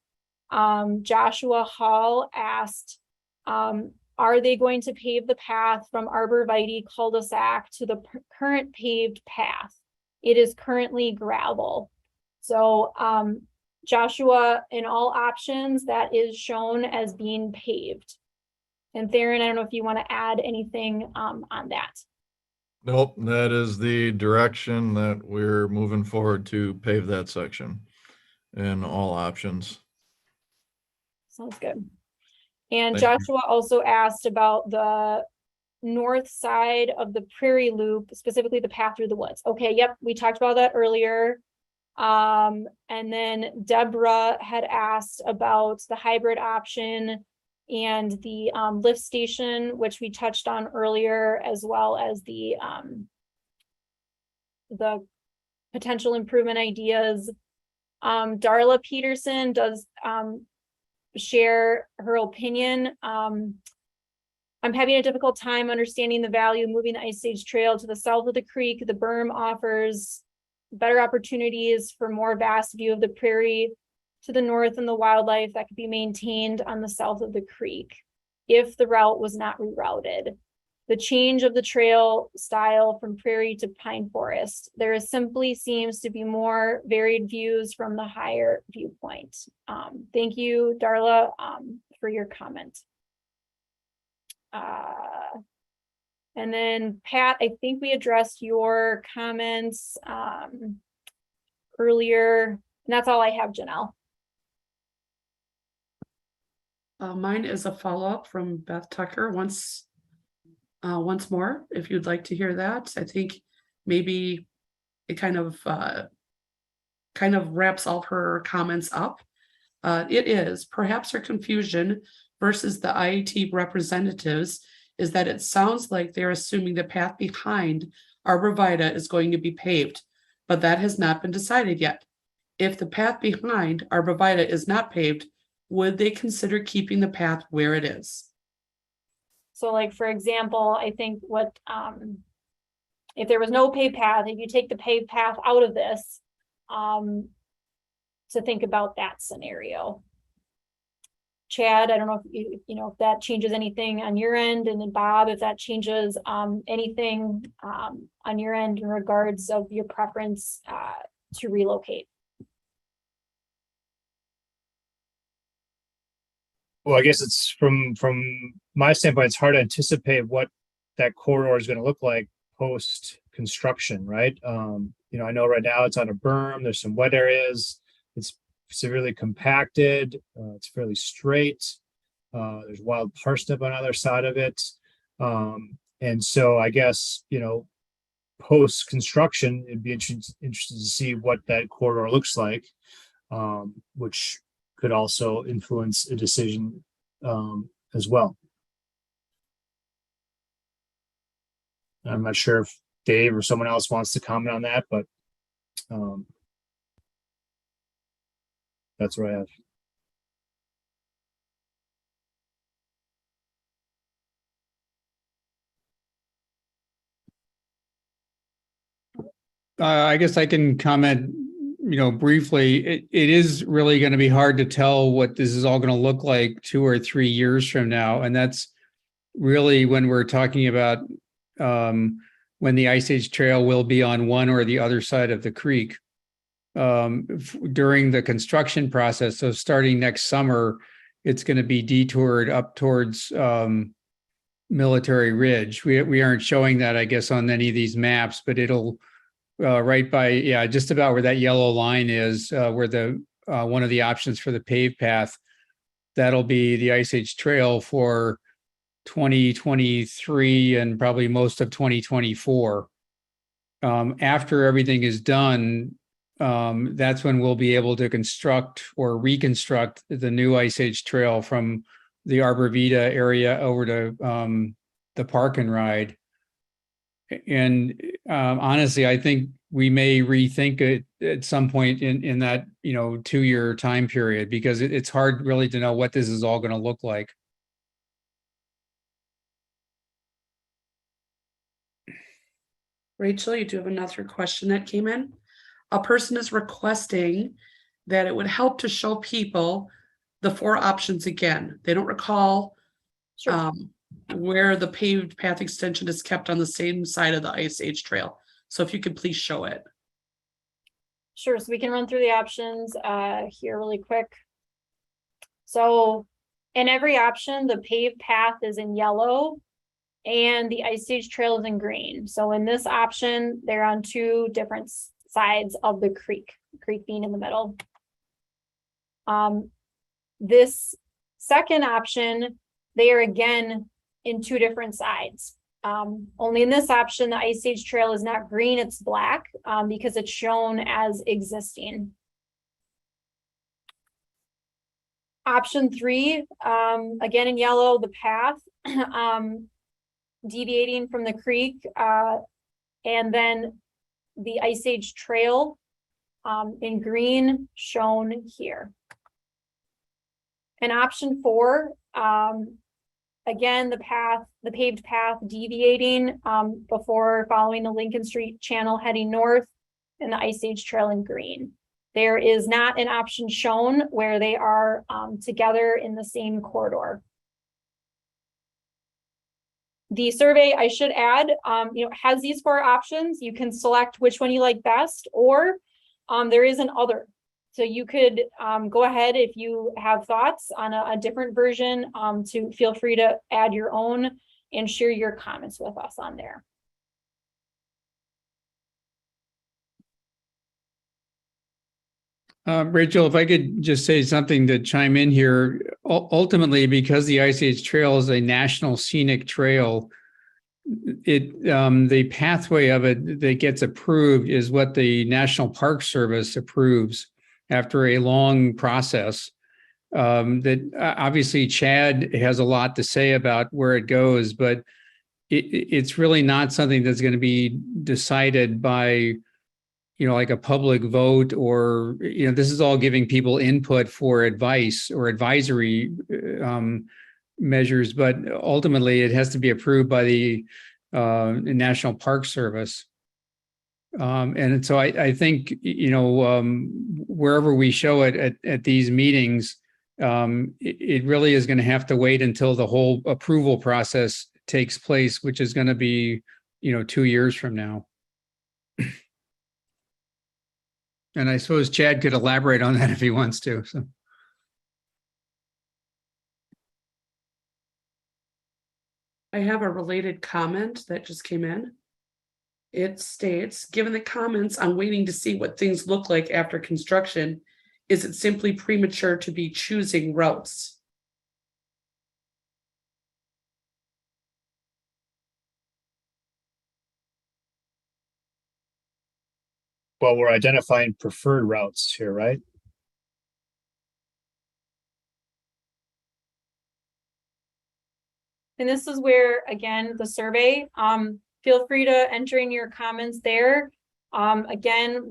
Joshua Hall asked, are they going to pave the path from Arborvitae cul-de-sac to the current paved path? It is currently gravel. So Joshua, in all options, that is shown as being paved. And Theron, I don't know if you want to add anything on that. Nope, that is the direction that we're moving forward to pave that section in all options. Sounds good. And Thank you. Joshua also asked about the north side of the Prairie Loop, specifically the path through the woods. Okay, yep, we talked about that earlier. And then Deborah had asked about the hybrid option and the lift station, which we touched on earlier, as well as the potential improvement ideas. Darla Peterson does share her opinion. I'm having a difficult time understanding the value of moving the Ice Age Trail to the south of the creek. The berm offers better opportunities for more vast view of the prairie to the north and the wildlife that could be maintained on the south of the creek if the route was not rerouted. The change of the trail style from prairie to pine forest, there simply seems to be more varied views from the higher viewpoint. Thank you, Darla, for your comment. And then Pat, I think we addressed your comments earlier, and that's all I have, Janelle. Mine is a follow-up from Beth Tucker once more, if you'd like to hear that. I think maybe it kind of wraps all her comments up. It is perhaps her confusion versus the IET representatives is that it sounds like they're assuming the path behind Arborvitae is going to be paved, but that has not been decided yet. If the path behind Arborvitae is not paved, would they consider keeping the path where it is? So like, for example, I think what, if there was no paved path, if you take the paved path out of this, to think about that scenario. Chad, I don't know if if that changes anything on your end, and then Bob, if that changes anything on your end in regards of your preference to relocate. Well, I guess it's from my standpoint, it's hard to anticipate what that corridor is going to look like post construction, right? I know right now it's on a berm. There's some wet areas. It's severely compacted. It's fairly straight. There's wild parsnip on either side of it. And so I guess, post construction, it'd be interested to see what that corridor looks like, which could also influence a decision as well. I'm not sure if Dave or someone else wants to comment on that, but that's what I have. I guess I can comment, briefly. It is really going to be hard to tell what this is all going to look like 2 or 3 years from now. And that's really when we're talking about when the Ice Age Trail will be on one or the other side of the creek. During the construction process, so starting next summer, it's going to be detoured up towards Military Ridge. We aren't showing that, I guess, on any of these maps, but it'll right by, just about where that yellow line is, where the one of the options for the paved path, that'll be the Ice Age Trail for 2023 and probably most of 2024. After everything is done, that's when we'll be able to construct or reconstruct the new Ice Age Trail from the Arbor Vita area over to the Park and Ride. And honestly, I think we may rethink it at some point in that 2-year time period, because it's hard really to know what this is all going to look like. Rachel, you do have another question that came in. A person is requesting that it would help to show people the 4 options again. They don't recall where the paved path extension is kept on the same side of the Ice Age Trail. So if you could please show it. Sure, so we can run through the options here really quick. So in every option, the paved path is in yellow and the Ice Age Trail is in green. So in this option, they're on 2 different sides of the creek being in the middle. This second option, they are again in 2 different sides. Only in this option, the Ice Age Trail is not green, it's black, because it's shown as existing. Option 3, again in yellow, the path deviating from the creek, and then the Ice Age Trail in green shown here. And option 4, again, the paved path deviating before following the Lincoln Street channel heading north, and the Ice Age Trail in green. There is not an option shown where they are together in the same corridor. The survey, I should add, has these 4 options. You can select which one you like best, or there is an other. So you could go ahead if you have thoughts on a different version to feel free to add your own and share your comments with us on there. Rachel, if I could just say something to chime in here. Ultimately, because the Ice Age Trail is a national scenic trail, the pathway of it that gets approved is what the National Park Service approves after a long process. That obviously Chad has a lot to say about where it goes, but it's really not something that's going to be decided by like a public vote, or this is all giving people input for advice or advisory measures, but ultimately it has to be approved by the National Park Service. And so I think wherever we show it at these meetings, it really is going to have to wait until the whole approval process takes place, which is going to be, 2 years from now. And I suppose Chad could elaborate on that if he wants to. So. I have a related comment that just came in. It states, given the comments on waiting to see what things look like after construction, is it simply premature to be choosing routes? Well, we're identifying preferred routes here, right? And this is where, again, the survey, feel free to enter in your comments there. Again,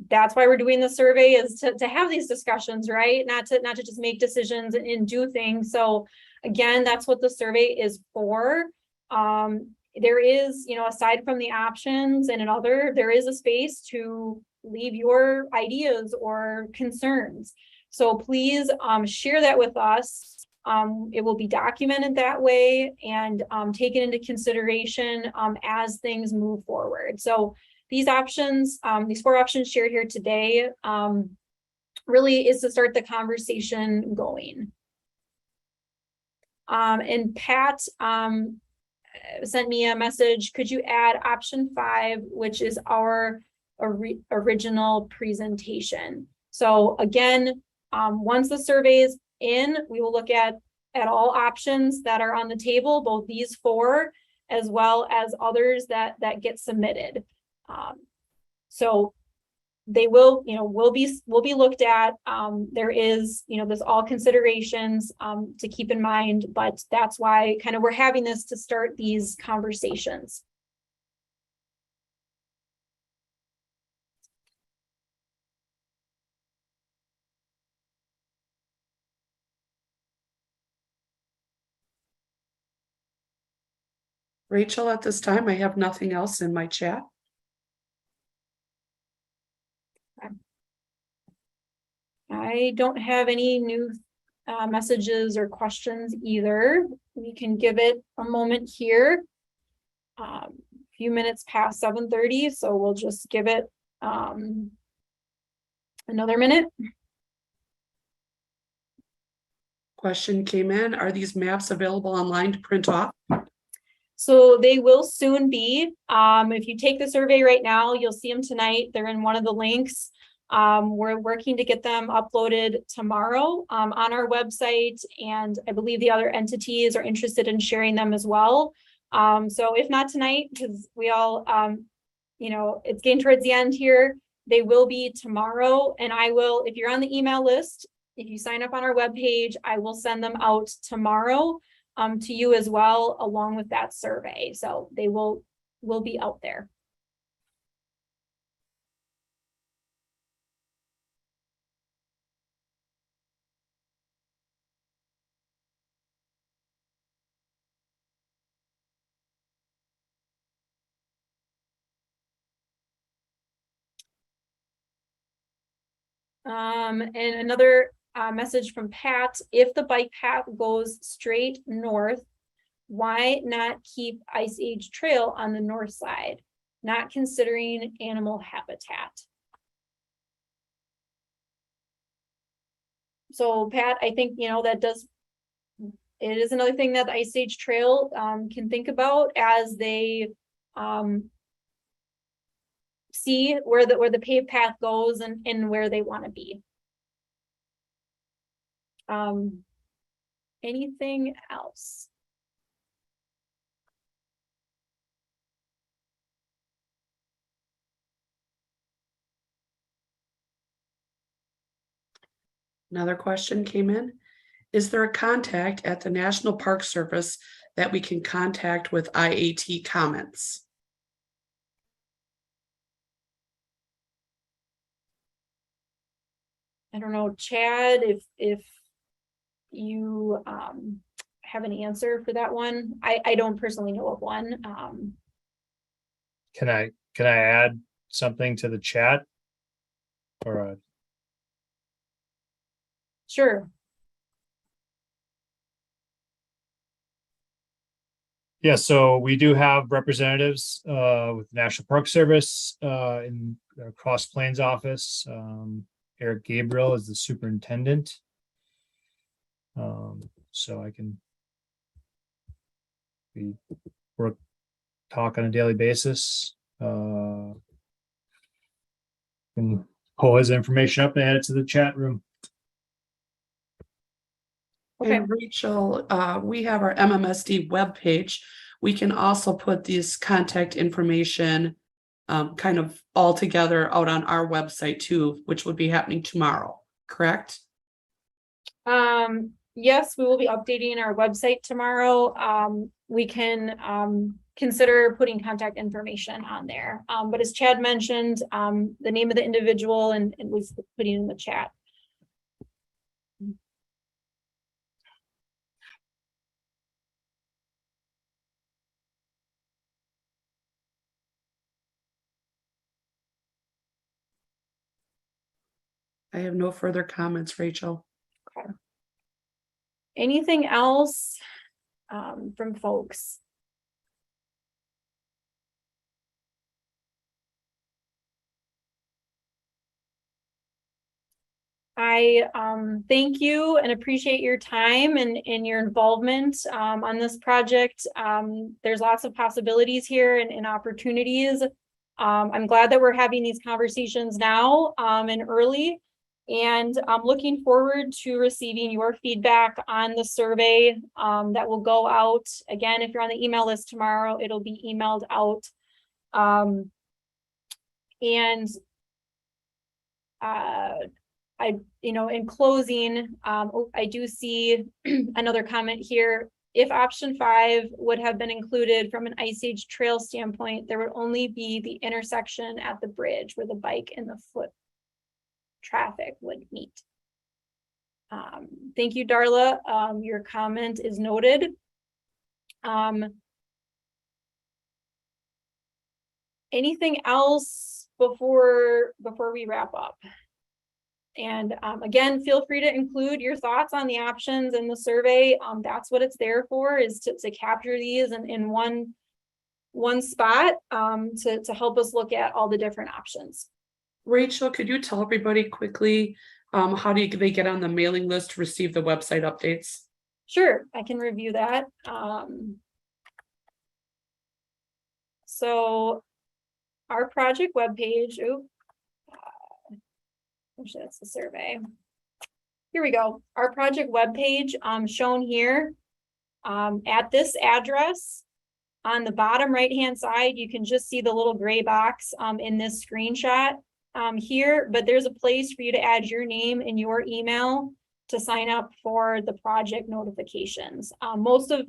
that's why we're doing the survey, is to have these discussions, right? Not to just make decisions and do things. So again, that's what the survey is for. There is, aside from the options and there is a space to leave your ideas or concerns. So please share that with us. It will be documented that way and taken into consideration as things move forward. So these options, these 4 options shared here today, really is to start the conversation going. And Pat sent me a message. Could you add option 5, which is our original presentation? So again, once the survey is in, we will look at all options that are on the table, both these 4 as well as others that get submitted. So they will be looked at. There is, there's all considerations to keep in mind, but that's why kind of we're having this to start these conversations. Rachel, at this time, I have nothing else in my chat. I don't have any new messages or questions either. We can give it a moment here. A few minutes past 7:30, so we'll just give it another minute. Question came in. Are these maps available online to print off? So they will soon be. If you take the survey right now, you'll see them tonight. They're in one of the links. We're working to get them uploaded tomorrow on our website, and I believe the other entities are interested in sharing them as well. So if not tonight, because we all, it's getting towards the end here, they will be tomorrow. And I will, if you're on the email list, if you sign up on our webpage, I will send them out tomorrow to you as well, along with that survey. So they will be out there. And another message from Pat: if the bike path goes straight north, why not keep Ice Age Trail on the north side, not considering animal habitat? So Pat, I think, it is another thing that the Ice Age Trail can think about as they see where the paved path goes and where they want to be. Anything else? Another question came in. Is there a contact at the National Park Service that we can contact with IAT comments? I don't know, Chad, if you have an answer for that one. I don't personally know of one. Can I add something to the chat? Or Sure. Yeah, so we do have representatives with the National Park Service in the Cross Plains office. Eric Gabriel is the superintendent. So we talk on a daily basis. And pull his information up and add it to the chat room. Okay. And Rachel, we have our MMSD webpage. We can also put this contact information kind of all together out on our website too, which would be happening tomorrow, correct? Yes, we will be updating our website tomorrow. We can consider putting contact information on there. But as Chad mentioned, the name of the individual and was putting in the chat. I have no further comments, Rachel. Okay. Anything else from folks? I thank you and appreciate your time and your involvement on this project. There's lots of possibilities here and opportunities. I'm glad that we're having these conversations now and early. And I'm looking forward to receiving your feedback on the survey that will go out. Again, if you're on the email list tomorrow, it'll be emailed out. In closing, I do see another comment here. If option 5 would have been included from an Ice Age Trail standpoint, there would only be the intersection at the bridge where the bike and the foot traffic would meet. Thank you, Darla. Your comment is noted. Anything else before we wrap up? And again, feel free to include your thoughts on the options in the survey. That's what it's there for, is to capture these in one spot to help us look at all the different options. Rachel, could you tell everybody quickly, how do they get on the mailing list to receive the website updates? Sure, I can review that. So our project webpage, that's the survey. Here we go. Our project webpage shown here at this address. On the bottom right-hand side, you can just see the little gray box in this screenshot here, but there's a place for you to add your name and your email to sign up for the project notifications. Most of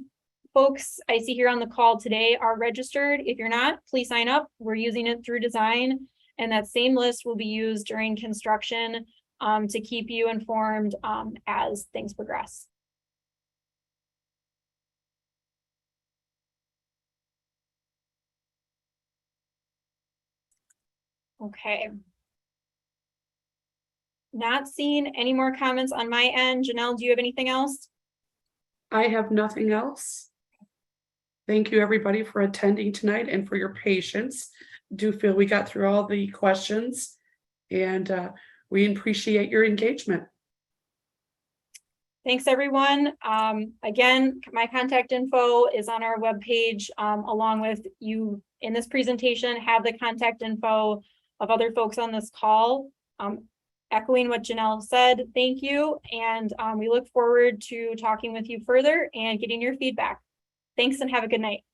folks I see here on the call today are registered. If you're not, please sign up. We're using it through design, and that same list will be used during construction to keep you informed as things progress. Okay. Not seeing any more comments on my end. Janelle, do you have anything else? I have nothing else. Thank you, everybody, for attending tonight and for your patience. Do feel we got through all the questions, and we appreciate your engagement. Thanks, everyone. Again, my contact info is on our webpage, along with you in this presentation, have the contact info of other folks on this call. Echoing what Janelle said, thank you. And we look forward to talking with you further and getting your feedback. Thanks and have a good night.